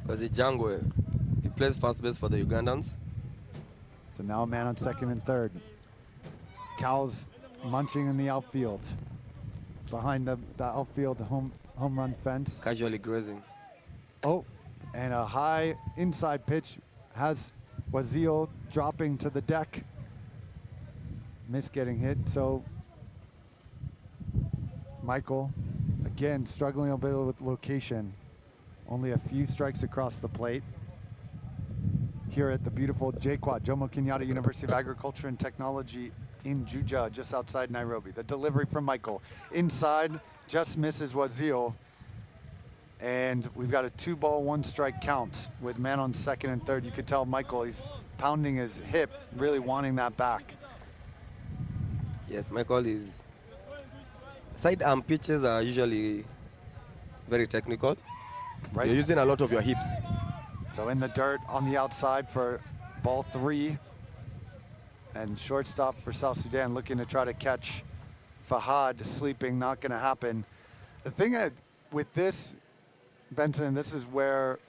Jangwe. He plays first base for the Ugandans. So now a man on second and third. Cows munching in the outfield. Behind the outfield home run fence. Casually grazing. Oh, and a high inside pitch has Wazio dropping to the deck. Miss getting hit, so Michael, again, struggling a bit with location. Only a few strikes across the plate. Here at the beautiful JKUAT, Jomo Kenyatta University of Agriculture and Technology in Juja, just outside Nairobi. The delivery from Michael. Inside, just misses Wazio. And we've got a 2-ball, 1-strike count with man on second and third. You could tell Michael, he's pounding his hip, really wanting that back. Yes, Michael is... Sidearm pitches are usually very technical. Right. You're using a lot of your hips. So in the dirt on the outside for ball 3. And shortstop for South Sudan looking to try to catch Fahad sleeping, not going to happen. The thing with this, Benson, this is where,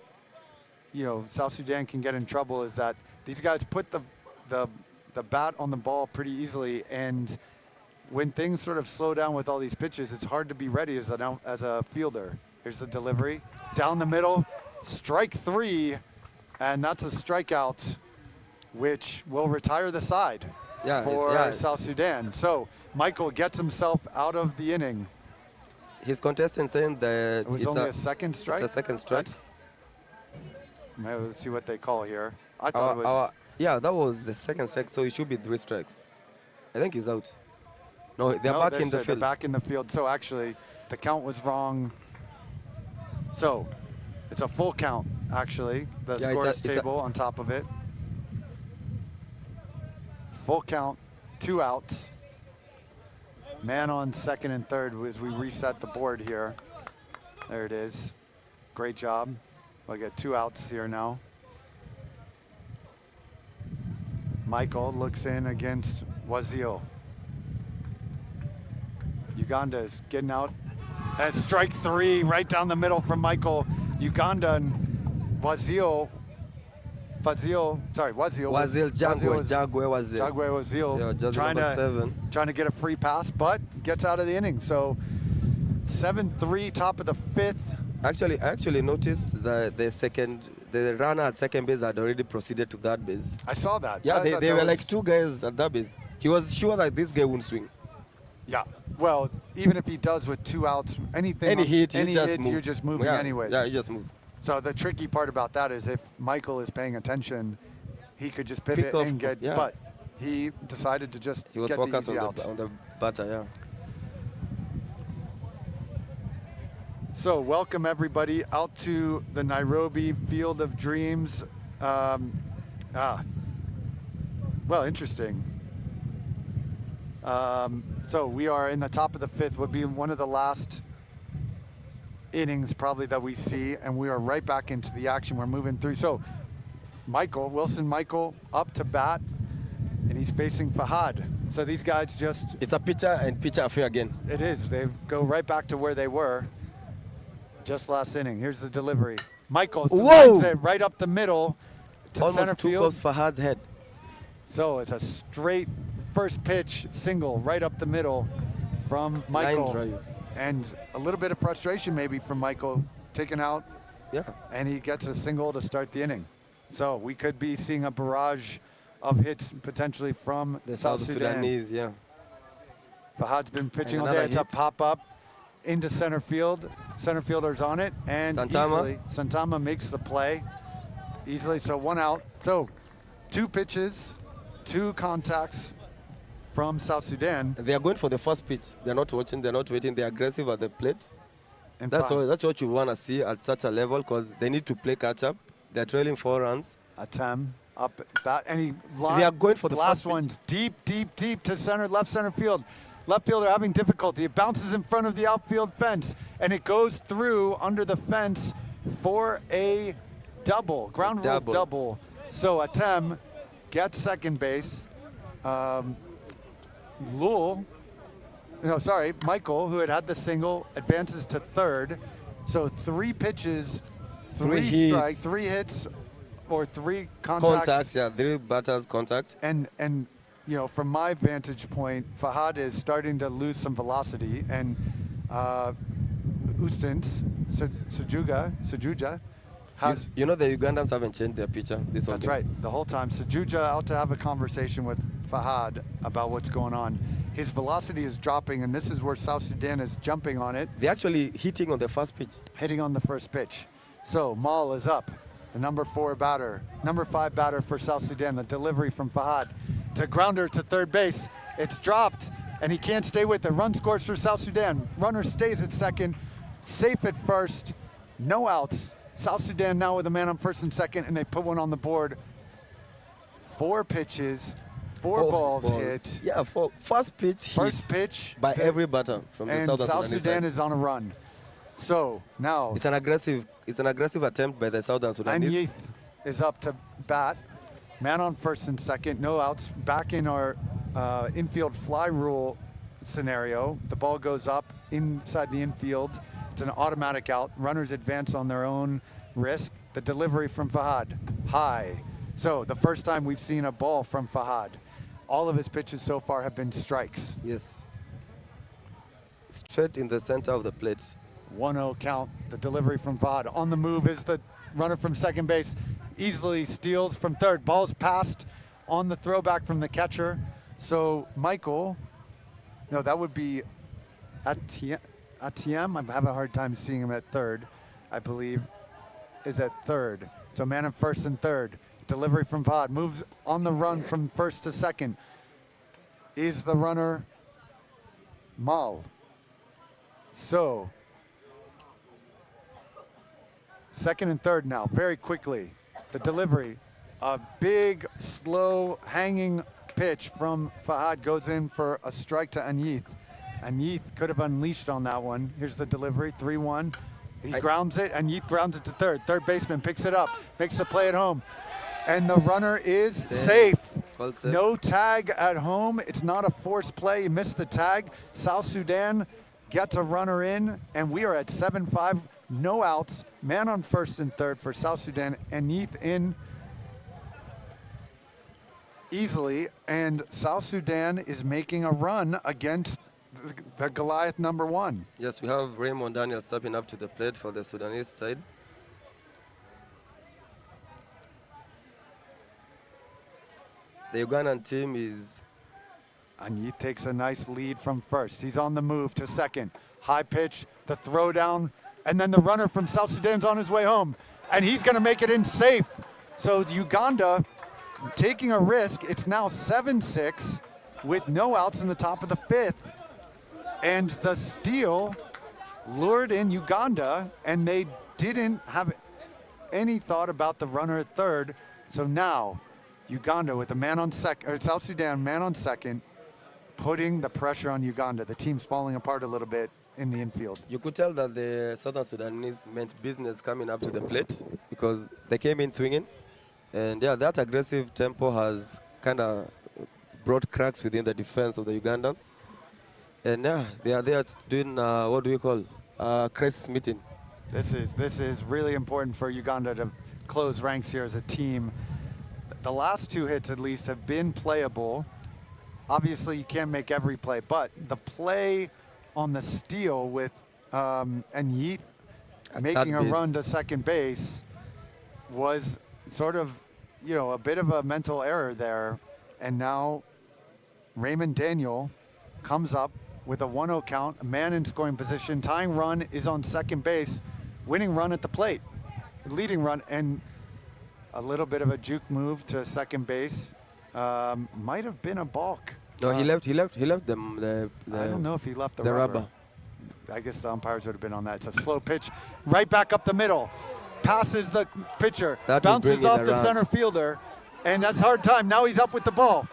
South Sudan can get in trouble, is that these guys put the bat on the ball pretty easily, and when things sort of slow down with all these pitches, it's hard to be ready as a fielder. Here's the delivery. Down the middle, strike 3, and that's a strikeout, which will retire the side for South Sudan. So Michael gets himself out of the inning. his contestant saying that It was it's only a second strike? It's a second strike. Maybe let's see what they call here. I thought it was... Yeah, that was the second strike, so it should be 3 strikes. I think he's out. No, they're back in the They're field. back in the field. So actually, the count was wrong. So it's a full count, actually. The Yeah, scores table on top of it. Full count, 2 outs. Man on second and third as we reset the board here. There it is. Great job. We'll get 2 outs here now. Michael looks in against Wazil. Uganda is getting out. And strike 3 right down the middle from Michael. Uganda and Wazil. Wazil, Jagwe Wazil. Yeah, trying to get a free pass, but gets out of the inning. So 7-3, top of the 5th. Actually, I actually noticed that the runner at second base had already proceeded to that base. I saw that. Yeah, they were like 2 guys at that base. He was sure that this guy wouldn't swing. Yeah. Well, even if he does with 2 outs, any hit, you're just moving anyways. Yeah, he just moved. So the tricky part about that is if Michael is paying attention, he could just pivot and get. Yeah. But he decided to just He was get focused the easy outs. on the batter, yeah. So welcome everybody out to the Nairobi Field of Dreams. Well, interesting. So we are in the top of the 5th, would be one of the last innings probably that we see, and we are right back into the action. We're moving through. So Wilson Michael up to bat, and he's facing Fahad. So these guys just... It's a pitcher and pitcher affair again. It is. They go right back to where they were just last inning. Here's the delivery. Michael lines it right up the middle to Almost center too field. close Fahad's head. So it's a straight first pitch single right up the middle from Michael. Line drive. And a little bit of frustration maybe from Michael taken out. Yeah. And he gets a single to start the inning. So we could be seeing a barrage of hits potentially from The South Sudan. Sudanese, yeah. Fahad's been pitching And all day. another It's a hit. pop-up into center field. Center fielder's on it. And easily, Santama makes the play easily. So 1 out. So 2 pitches, 2 contacts from South Sudan. They are going for the first pitch. They're not watching, they're not waiting. They're aggressive at the plate. And That's what you want to see at such a level, because they need to play catch-up. They're trailing 4 runs. Atem up at bat, and they are going for the last first pitch. one's deep to center, left center field. Left fielder having difficulty. It bounces in front of the outfield fence, and it goes through under the fence for a double, ground rule double. So Atem gets second base. Michael, who had the single, advances to third. So 3 pitches, 3 strikes, 3 hits, or 3 contacts. Contacts, yeah, 3 batters contact. And you know, from my vantage point, Fahad is starting to lose some velocity, and Ustins, Sajuja has... You know, the Ugandans haven't changed their pitcher this whole That's game. right, the whole time. Sajuja out to have a conversation with Fahad about what's going on. His velocity is dropping, and this is where South Sudan is jumping on it. They're actually hitting on the first pitch. Hitting on the first pitch. So Mal is up, the number 5 batter for South Sudan. The delivery from Fahad. It's a grounder to third base. It's dropped, and he can't stay with it. Run scores for South Sudan. Runner stays at second, safe at first, no outs. South Sudan now with a man on first and second, and they put one on the board. 4 pitches, 4 balls hit. Yeah, first pitch by every batter from the South Sudan is on a run. So now it's an aggressive attempt by the Southern Sudanese. And Yeath is up to bat. Man on first and second, no outs. Back in our infield fly rule scenario, the ball goes up inside the infield. It's an automatic out. Runners advance on their own risk. The delivery from Fahad, high. So the first time we've seen a ball from Fahad. All of his pitches so far have been strikes. Yes. Straight in the center of the plate. 1-0 count. The delivery from Fahad. On the move is the runner from second base. Easily steals from third. Ball's passed on the throwback from the catcher. So Michael, no, that would be Atiem, I have a hard time seeing him at third, I believe, is at third. So man in first and third. Delivery from Fahad. Moves on the run from first to second. Is the runner Mal. So, second and third now, very quickly. The delivery, a big, slow, hanging pitch from Fahad goes in for a strike to Anyith. Anyith could have unleashed on that one. Here's the delivery, 3-1. He grounds it, Anyith grounds it to third. Third baseman picks it up, makes the play at home. And the runner is safe. No tag at home. It's not a forced play. He missed the tag. South Sudan gets a runner in, and we are at 7-5. No outs. Man on first and third for South Sudan. Anyith in easily, and South Sudan is making a run against the Goliath number 1. Yes, we have Raymond Daniel stepping up to the plate for the Sudanese side. The Ugandan team is... Anyith takes a nice lead from first. He's on the move to second. High pitch, the throw down, and then the runner from South Sudan's on his way home. And he's going to make it in safe. So Uganda taking a risk. It's now 7-6 with no outs in the top of the 5th. And the steal lured in Uganda, and they didn't have any thought about the runner at third. So now Uganda with the man on second, or South Sudan man on second, putting the pressure on Uganda. The team's falling apart a little bit in the infield. You could tell that the Southern Sudanese meant business coming up to the plate because they came in swinging. And yeah, that aggressive tempo has kind of brought cracks within the defense of the Ugandans. And yeah, they are there doing, what do you call, crisis meeting. This is really important for Uganda to close ranks here as a team. The last 2 hits at least have been playable. Obviously you can't make every play, but the play on the steal with Anyith making a run to second base was sort of, you know, a bit of a mental error there. And now Raymond Daniel comes up with a 1-0 count, a man in scoring position. Tying run is on second base, winning run at the plate, leading run, and a little bit of a juke move to second base. Might have been a balk. No, he left them. I don't know if he left the rubber. I guess the umpires would have been on that. It's a slow pitch, right back up the middle. Passes the pitcher, bounces off the center fielder, and that's hard time. Now he's up with the ball.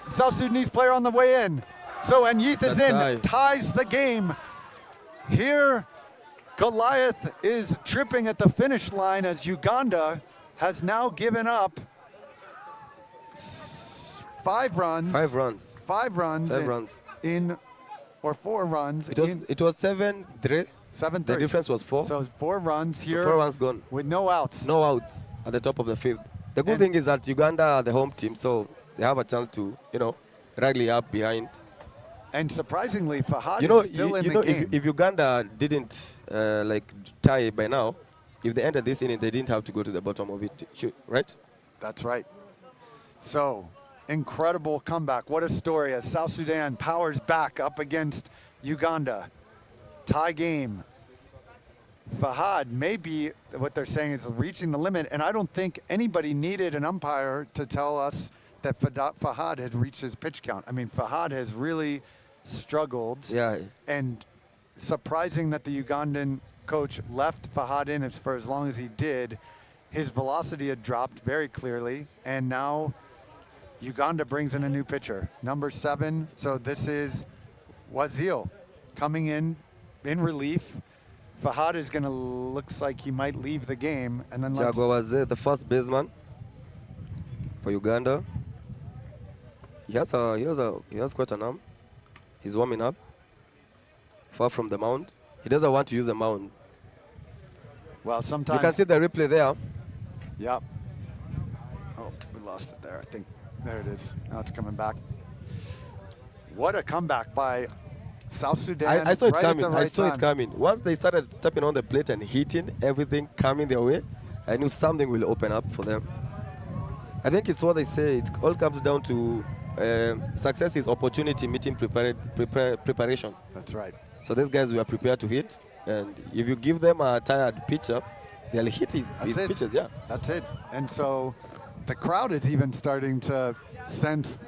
South Sudanese player on the way in. So Anyith is in, ties the game. Here, Goliath is tripping at the finish line as Uganda has now given up 5 runs. 5 runs. 5 runs. 5 runs. Or 4 runs. It was 7-3. 7-3. The difference was 4. So 4 runs here. So 4 runs gone. With no outs. No outs at the top of the 5th. The good thing is that Uganda are the home team, so they have a chance to, you know, rally up behind. And surprisingly, Fahad is still in the game. If Uganda didn't tie by now, if they ended this inning, they didn't have to go to the bottom of it, right? That's right. So, incredible comeback. What a story as South Sudan powers back up against Uganda. Tie game. Fahad may be, what they're saying is reaching the limit, and I don't think anybody needed an umpire to tell us that Fahad had reached his pitch count. I mean, Fahad has really struggled. Yeah. And surprising that the Ugandan coach left Fahad in for as long as he did. His velocity had dropped very clearly, and now Uganda brings in a new pitcher, number 7. So this is Wazil coming in relief. Fahad is going to, looks like he might leave the game. And then Jago Wazil, the first baseman for Uganda. He has quite an arm. He's warming up, far from the mound. He doesn't want to use the mound. Well, sometimes you can see the replay there. Yep. Oh, we lost it there. I think there it is. Now it's coming back. What a comeback by South Sudan. I saw it right coming. Right I saw it coming. Once they started stepping on the plate and hitting everything coming their way, I knew something will open up for them. I think it's what they say. It all comes down to success is opportunity meeting preparation. That's right. So these guys were prepared to hit, and if you give them a tired pitcher, they'll hit his pitches. Yeah, that's it. And so the crowd is even starting to sense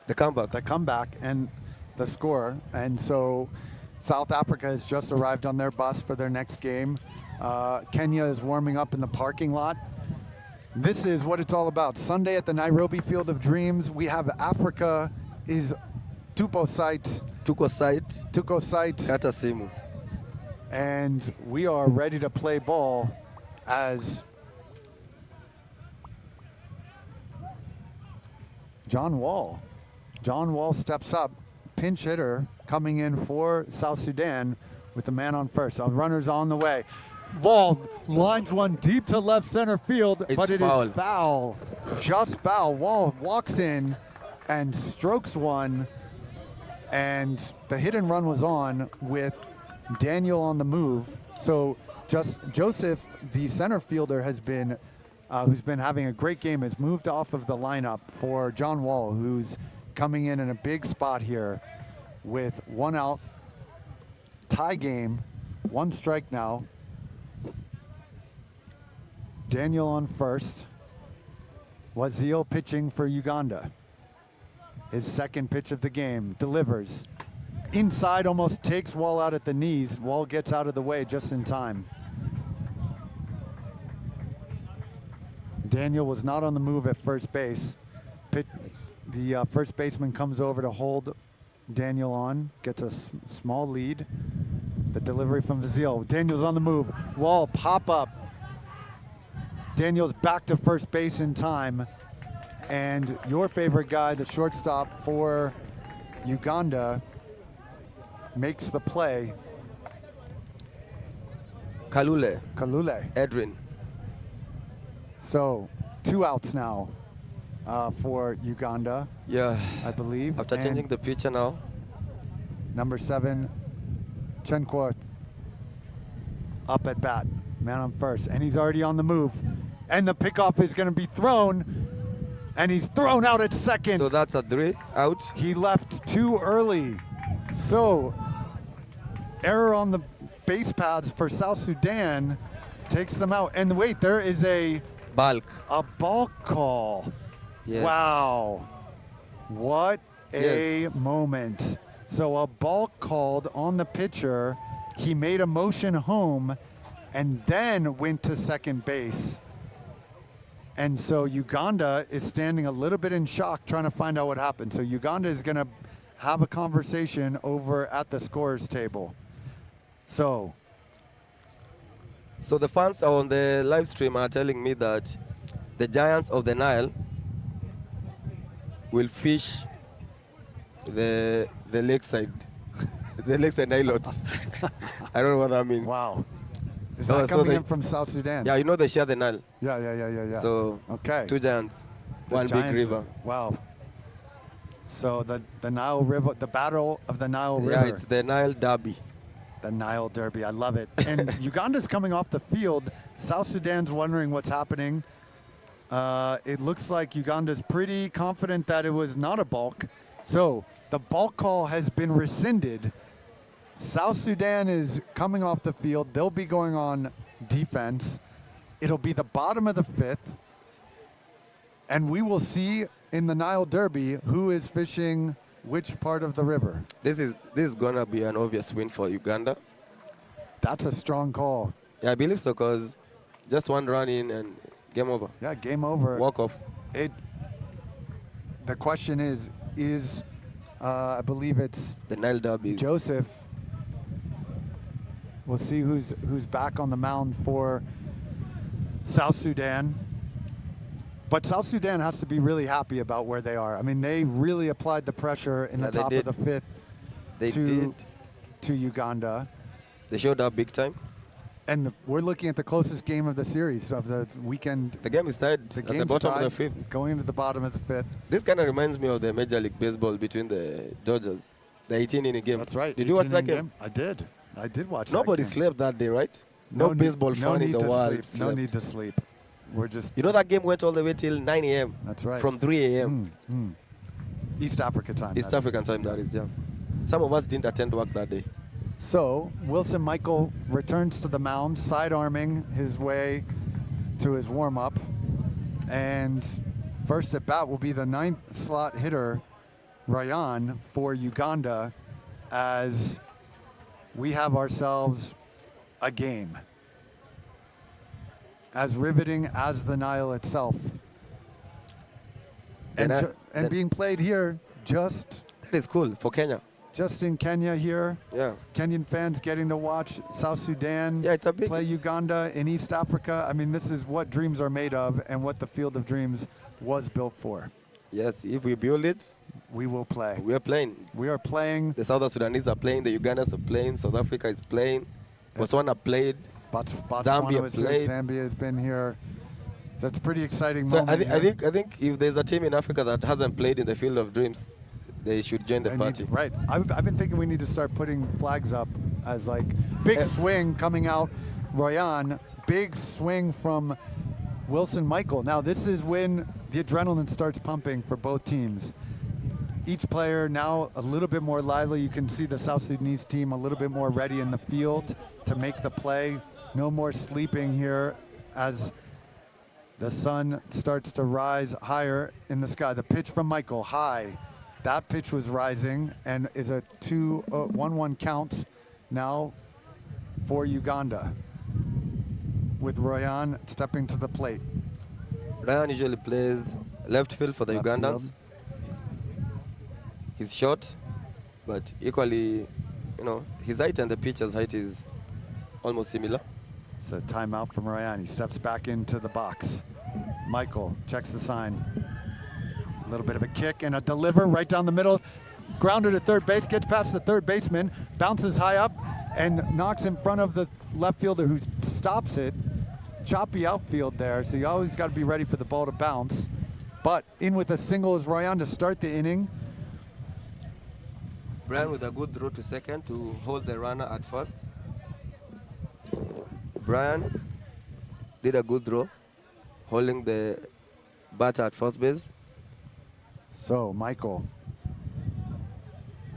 the comeback, and the score. And so South Africa has just arrived on their bus for their next game. Kenya is warming up in the parking lot. This is what it's all about. Sunday at the Nairobi Field of Dreams, we have Africa is tuko site kata simu. And we are ready to play ball as John Wall steps up, pinch hitter coming in for South Sudan with the man on first. Runners on the way. Wall lines one deep to left center field, but it is foul, just foul. Wall walks in and strokes one, and the hit and run was on with Daniel on the move. So just Joseph, the center fielder, has been who's been having a great game, has moved off of the lineup for John Wall, who's coming in a big spot here with 1 out, tie game, 1 strike now. Daniel on first. Wazil pitching for Uganda. His second pitch of the game, delivers. Inside, almost takes Wall out at the knees. Wall gets out of the way just in time. Daniel was not on the move at first base. The first baseman comes over to hold Daniel on, gets a small lead. The delivery from Wazil. Daniel's on the move. Wall pop up. Daniel's back to first base in time. And your favorite guy, the shortstop for Uganda, makes the play. Kalule. Edrin. So 2 outs now for Uganda. Yeah, I believe. After changing the pitcher now. Number 7, Chenquarth, up at bat, man on first, and he's already on the move. And the pickoff is going to be thrown, and he's thrown out at second. So that's a 3 out. He left too early. So error on the base paths for South Sudan takes them out. And wait, there is a balk call. Yes. Wow. What a moment. So a balk called on the pitcher. He made a motion home and then went to second base. And so Uganda is standing a little bit in shock, trying to find out what happened. So Uganda is going to have a conversation over at the scorers table. So the fans on the live stream are telling me that the Giants of the Nile will fish the lakeside, the lakeside Nilots. I don't know what that means. Wow. Is that coming in from South Sudan? Yeah, you know they share the Nile. Yeah. So, okay. 2 giants, one Giants, big river. Wow. So the Nile River, the Battle of the Nile River. Yeah, it's the Nile Derby. The Nile Derby, I love it. And Uganda's coming off the field. South Sudan's wondering what's happening. It looks like Uganda's pretty confident that it was not a balk. So the balk call has been rescinded. South Sudan is coming off the field. They'll be going on defense. It'll be the bottom of the 5th. And we will see in the Nile Derby who is fishing which part of the river. This is gonna be an obvious win for Uganda. That's a strong call. Yeah, I believe so, because just 1 run in and game over. Yeah, game over. Walk off. The question is I believe it's the Nile Derby. Joseph. We'll see who's back on the mound for South Sudan. But South Sudan has to be really happy about where they are. I mean, they really applied the pressure in the top of the 5th to Uganda. They showed up big time. And we're looking at the closest game of the series of the weekend. The game is tied at the bottom of the 5th. Going into the bottom of the 5th. This kind of reminds me of the Major League Baseball between the Dodgers. The 18-inning game. That's right. Did you watch that game? I did watch Nobody that game. slept that day, right? No baseball fan in the world slept. No need to sleep. We're just... You know that game went all the way till 9 a.m. That's right. From 3 a.m. East Africa time. East African time, that is, yeah. Some of us didn't attend work that day. So Wilson Michael returns to the mound, side-arming his way to his warm-up. And first at bat will be the 9th slot hitter, Ryan, for Uganda, as we have ourselves a game. As riveting as the Nile itself. And, being played here just... That is cool for Kenya. Just in Kenya here. Yeah. Kenyan fans getting to watch South Sudan play Uganda in East Africa. I mean, this is what dreams are made of and what the Field of Dreams was built for. Yes, if we build it, we will play. We are playing. We are playing. The South Sudanese are playing. The Ugandans are playing. South Africa is playing. Botswana played. Zambia played. Zambia has been here. So it's a pretty exciting so moment. I think if there's a team in Africa that hasn't played in the Field of Dreams, they should join the party. Right. I've been thinking we need to start putting flags up as like big swing coming out. Royan, big swing from Wilson Michael. Now this is when the adrenaline starts pumping for both teams. Each player now a little bit more lively. You can see the South Sudanese team a little bit more ready in the field to make the play. No more sleeping here as the sun starts to rise higher in the sky. The pitch from Michael, high. That pitch was rising and is a 1-1 count now for Uganda, with Royan stepping to the plate. Ryan usually plays left field for the Ugandans. He's short, but equally, you know, his height and the pitcher's height is almost similar. It's a timeout from Royan. He steps back into the box. Michael checks the sign. A little bit of a kick and a deliver right down the middle. Grounded to third base, gets past the third baseman, bounces high up and knocks in front of the left fielder who stops it. Choppy outfield there, so you always got to be ready for the ball to bounce. But in with a single is Royan to start the inning. Brian with a good throw to second to hold the runner at first. Brian did a good throw, holding the batter at first base. So Michael,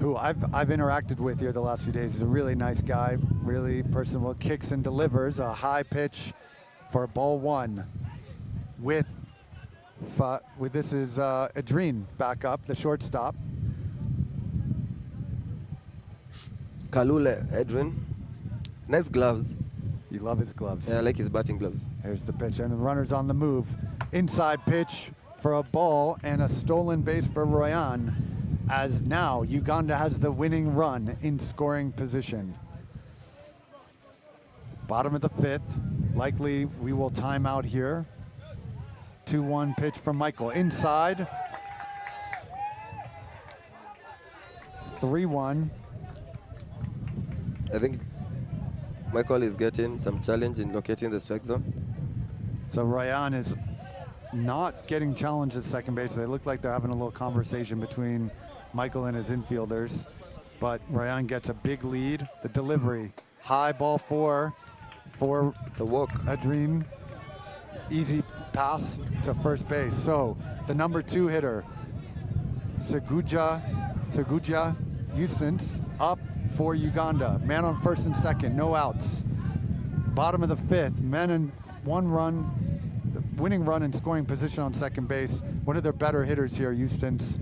who I've interacted with here the last few days, is a really nice guy, really personable, kicks and delivers a high pitch for ball one with this is Adrien back up, the shortstop. Kalule Adrien, nice gloves. You love his gloves. Yeah, I like his batting gloves. Here's the pitch, and the runner's on the move. Inside pitch for a ball and a stolen base for Royan, as now Uganda has the winning run in scoring position. Bottom of the fifth, likely we will time out here. 2-1 pitch from Michael, inside. 3-1. I think Michael is getting some challenge in locating the strike zone. So Royan is not getting challenged at second base. They look like they're having a little conversation between Michael and his infielders, but Royan gets a big lead. The delivery, high ball for it's a walk. Adrien, easy pass to first base. So the number 2 hitter, Seguja Eustace, up for Uganda. Man on first and second, no outs. Bottom of the fifth, men in 1 run, the winning run in scoring position on second base. One of their better hitters here, Eustace,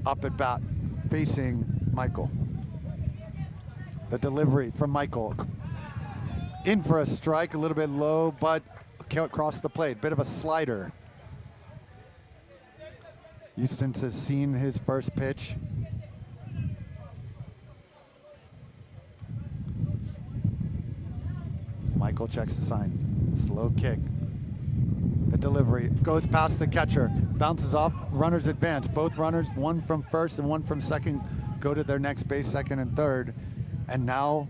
up at bat, facing Michael. The delivery from Michael. In for a strike, a little bit low, but across the plate, bit of a slider. Eustace has seen his first pitch. Michael checks the sign. Slow kick. The delivery goes past the catcher, bounces off, runners advance. Both runners, one from first and one from second, go to their next base, second and third. And now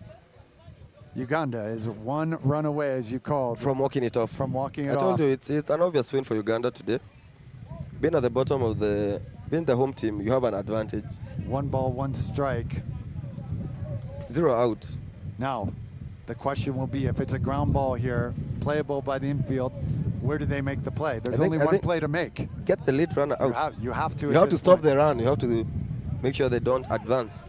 Uganda is 1 run away, as you called. From walking it off. From walking it off. I told you, it's an obvious win for Uganda today. Being at the bottom of being the home team, you have an advantage. 1 ball, 1 strike. 0 out. Now, the question will be, if it's a ground ball here, playable by the infield, where do they make the play? There's only one play to make. Get the lead runner out. You have to. You have to stop the run. You have to make sure they don't advance.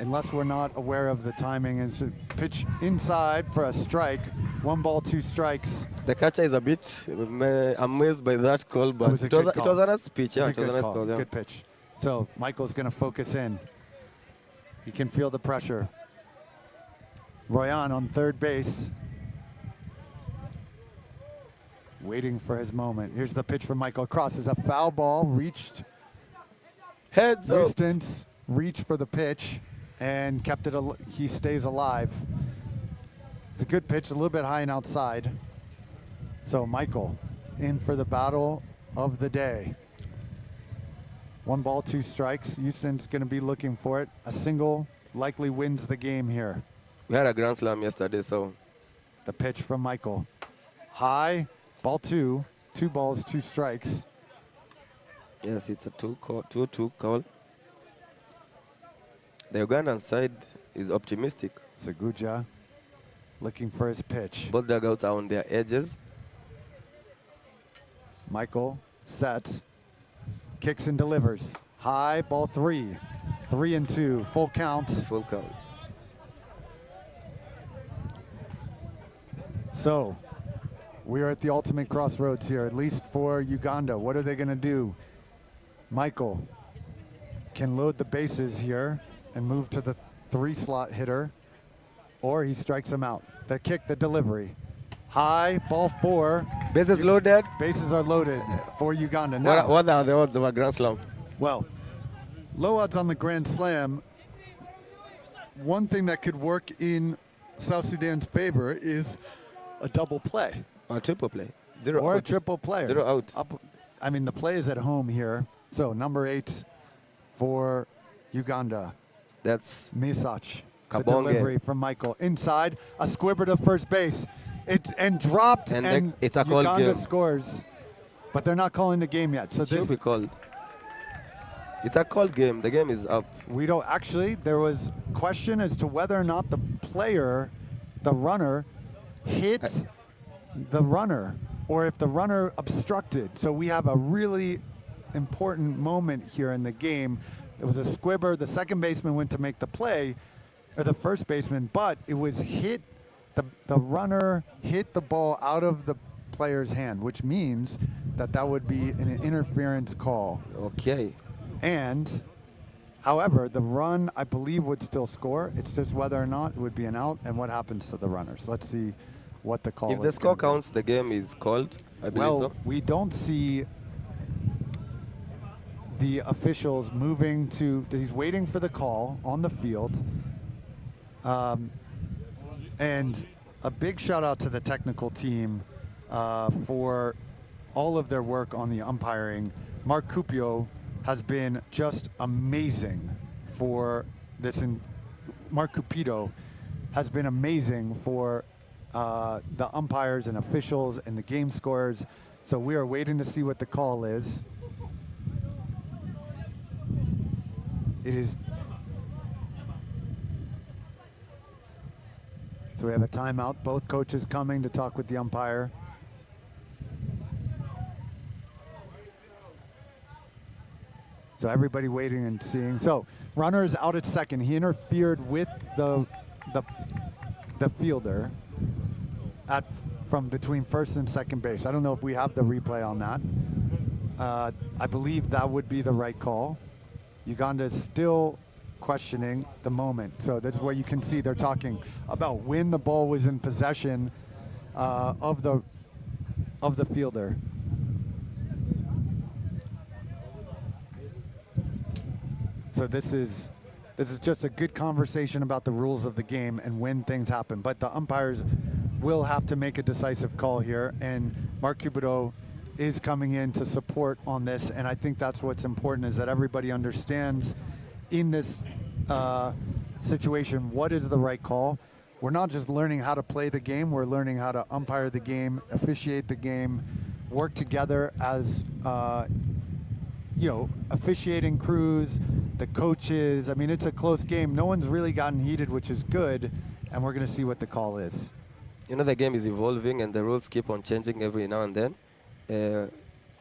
unless we're not aware of the timing, is pitch inside for a strike. 1 ball, 2 strikes. The catcher is a bit amazed by that call, but it was a nice pitch. Yeah, It was a nice call. Yeah. Good pitch. So Michael's going to focus in. He can feel the pressure. Royan on third base, waiting for his moment. Here's the pitch from Michael. Crosses a foul ball, reached. Heads up. Distance, reached for the pitch, and kept it. He stays alive. It's a good pitch, a little bit high and outside. So Michael in for the battle of the day. 1 ball, 2 strikes. Houston's going to be looking for it. A single likely wins the game here. We had a grand slam yesterday, so. The pitch from Michael. High, ball 2. 2 balls, 2 strikes. Yes, it's a 2-2 call. The Ugandan side is optimistic. Seguja looking for his pitch. Both dugouts are on their edges. Michael sets, kicks and delivers. High, ball 3. 3-2, full count. Full count. So, we are at the ultimate crossroads here, at least for Uganda. What are they going to do? Michael can load the bases here and move to the 3-slot hitter, or he strikes him out. The kick, the delivery. High, ball 4. Bases loaded. Bases are loaded for Uganda. Now, What are the odds of a grand slam? well, low odds on the Grand Slam. One thing that could work in South Sudan's favor is a double play. Or a triple play. 0 Or out. a triple player. 0 out. I mean, the play is at home here. So number 8 for Uganda. That's Misach. The Kabonge. delivery from Michael. Inside, a squibber to first base. And dropped, and it's a called Uganda game. scores. But they're not calling the game yet. So It should this, be called. It's a called game. The game is up. we don't, actually, there was question as to whether or not the player, the runner, hit the runner, or if the runner obstructed. So we have a really important moment here in the game. It was a squibber. The second baseman went to make the play, or the first baseman, but it was hit. The runner hit the ball out of the player's hand, which means that would be an interference call. Okay. And, however, the run, I believe, would still score. It's just whether or not it would be an out and what happens to the runners. Let's see what the call is. If the score gonna be. counts, the game is called. I believe Well, so. we don't see the officials moving to, he's waiting for the call on the field. And a big shout out to the technical team for all of their work on the umpiring. Mark Cupio has been just amazing for this. Mark Cupido has been amazing for the umpires and officials and the game scorers. So we are waiting to see what the call is. It is. So we have a timeout. Both coaches coming to talk with the umpire. So everybody waiting and seeing. So runner is out at second. He interfered with the fielder from between first and second base. I don't know if we have the replay on that. I believe that would be the right call. Uganda is still questioning the moment. So this is where you can see they're talking about when the ball was in possession of the fielder. So this is just a good conversation about the rules of the game and when things happen. But the umpires will have to make a decisive call here, and Mark Cupido is coming in to support on this. And I think that's what's important, is that everybody understands in this situation what is the right call. We're not just learning how to play the game, we're learning how to umpire the game, officiate the game, work together as officiating crews, the coaches. I mean, it's a close game. No one's really gotten heated, which is good, and we're going to see what the call is. You know, the game is evolving and the rules keep on changing every now and then.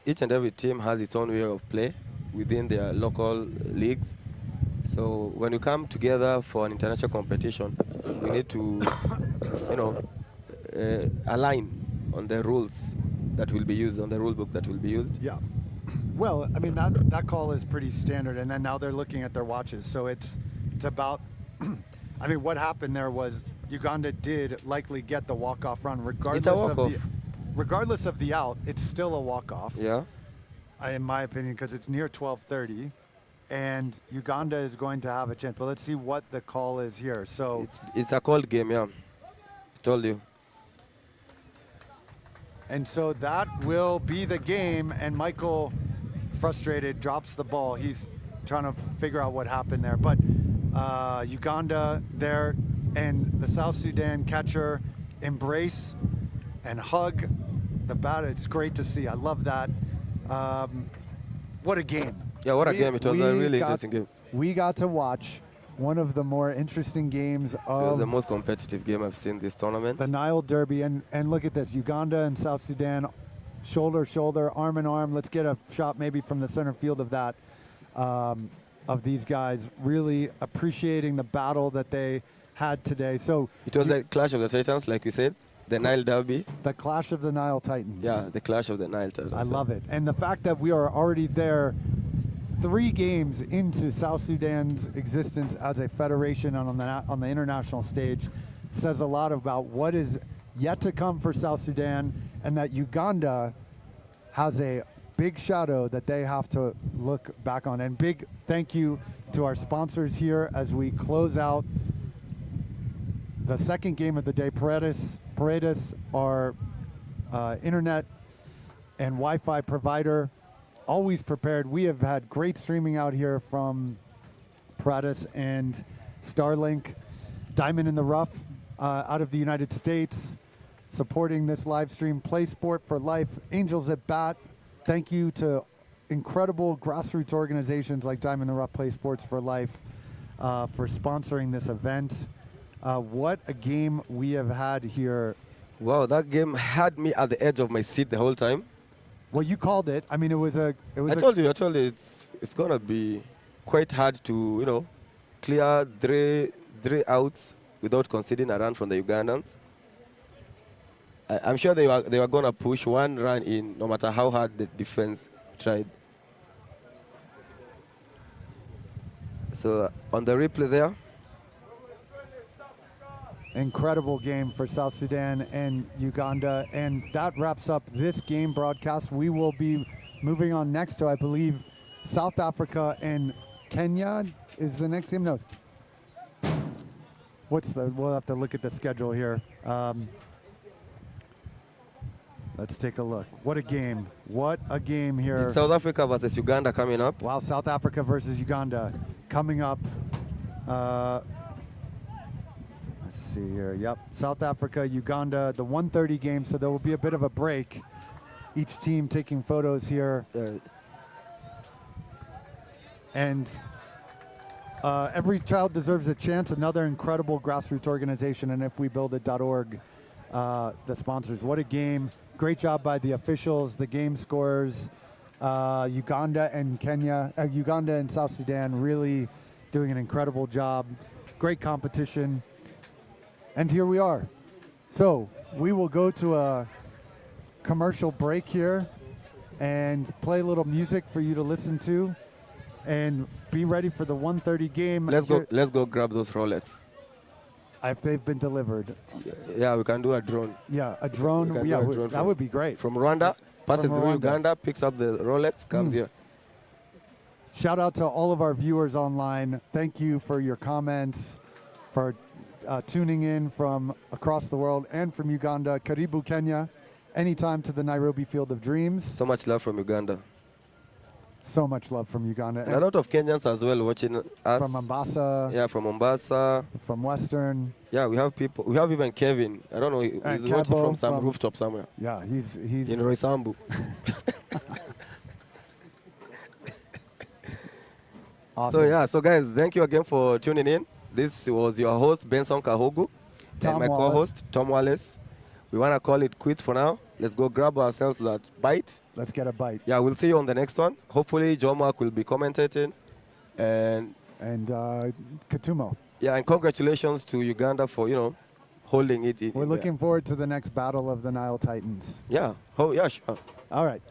Each and every team has its own way of play within their local leagues. So when you come together for an international competition, you need to, you know, align on the rules that will be used, on the rule book that will be used. Yeah. Well, I mean that call is pretty standard, and then now they're looking at their watches. So it's about. I mean, what happened there was Uganda did likely get the walk-off run, regardless of the out. It's still a walk-off. Yeah. In my opinion, because it's near 12:30, and Uganda is going to have a chance. But let's see what the call is here. So it's a cold game, yeah. Told you. And so that will be the game. And Michael, frustrated, drops the ball. He's trying to figure out what happened there. But Uganda there and the South Sudan catcher embrace and hug the bat. It's great to see. I love that. What a game. Yeah, what a game. It was a really interesting game. We got to watch one of the more interesting games It was of the most competitive game I've seen this tournament. the Nile Derby. And look at this, Uganda and South Sudan, shoulder, shoulder, arm in arm. Let's get a shot maybe from the center field of that, of these guys really appreciating the battle that they had today. So it was the clash of the Titans, like we said, the Nile Derby. The clash of the Nile Titans. Yeah, the clash of the Nile Titans. I love it. And the fact that we are already there 3 games into South Sudan's existence as a federation on the international stage says a lot about what is yet to come for South Sudan, and that Uganda has a big shadow that they have to look back on. And big thank you to our sponsors here as we close out the second game of the day. Paredes, our internet and Wi-Fi provider, always prepared. We have had great streaming out here from Paredes and Starlink. Diamond in the Rough out of the United States, supporting this live stream. Play Sport for Life, Angels at Bat. Thank you to incredible grassroots organizations like Diamond in the Rough, Play Sports for Life for sponsoring this event. What a game we have had here. Wow, that game had me at the edge of my seat the whole time. Well, you called it. I mean, I told you, it's gonna be quite hard to, clear three outs without conceding a run from the Ugandans. I'm sure they were gonna push one run in, no matter how hard the defense tried. So on the replay there. Incredible game for South Sudan and Uganda, and that wraps up this game broadcast. We will be moving on next to, I believe, South Africa and Kenya is the next game. No, we'll have to look at the schedule here. Let's take a look. What a game. What a game here. It's South Africa versus Uganda coming up. Wow, South Africa versus Uganda coming up. See here. Yep. South Africa, Uganda, the 1:30 game, so there will be a bit of a break. Each team taking photos here. And Every Child Deserves a Chance, another incredible grassroots organization, and ifwebuildit.org, the sponsors. What a game. Great job by the officials, the game scorers. Uganda and South Sudan really doing an incredible job. Great competition. And here we are. So we will go to a commercial break here and play a little music for you to listen to and be ready for the 1:30 game. Let's go grab those Rolex. If they've been delivered. Yeah, we can do a drone. Yeah, a drone. Yeah, that would be great. From Rwanda, passes through Uganda, picks up the Rolex, comes here. Shout out to all of our viewers online. Thank you for your comments, for tuning in from across the world and from Uganda. Karibu Kenya, anytime to the Nairobi Field of Dreams. So much love from Uganda. So much love from Uganda. And a lot of Kenyans as well watching us. From Mombasa. Yeah, from Mombasa. From Western. Yeah, we have people. We have even Kevin. I don't know. He's watching from some rooftop somewhere. Yeah, he's in Roysambu. Awesome. So guys, thank you again for tuning in. This was your host, Benson Kahogu, and my co-host, Tom Wallace. We want to call it quits for now. Let's go grab ourselves that bite. Let's get a bite. Yeah, we'll see you on the next one. Hopefully, Joe Mark will be commentating. And and Katumo. Yeah, and congratulations to Uganda for, holding it. We're looking forward to the next battle of the Nile Titans. Yeah. Oh, yeah, sure. All right.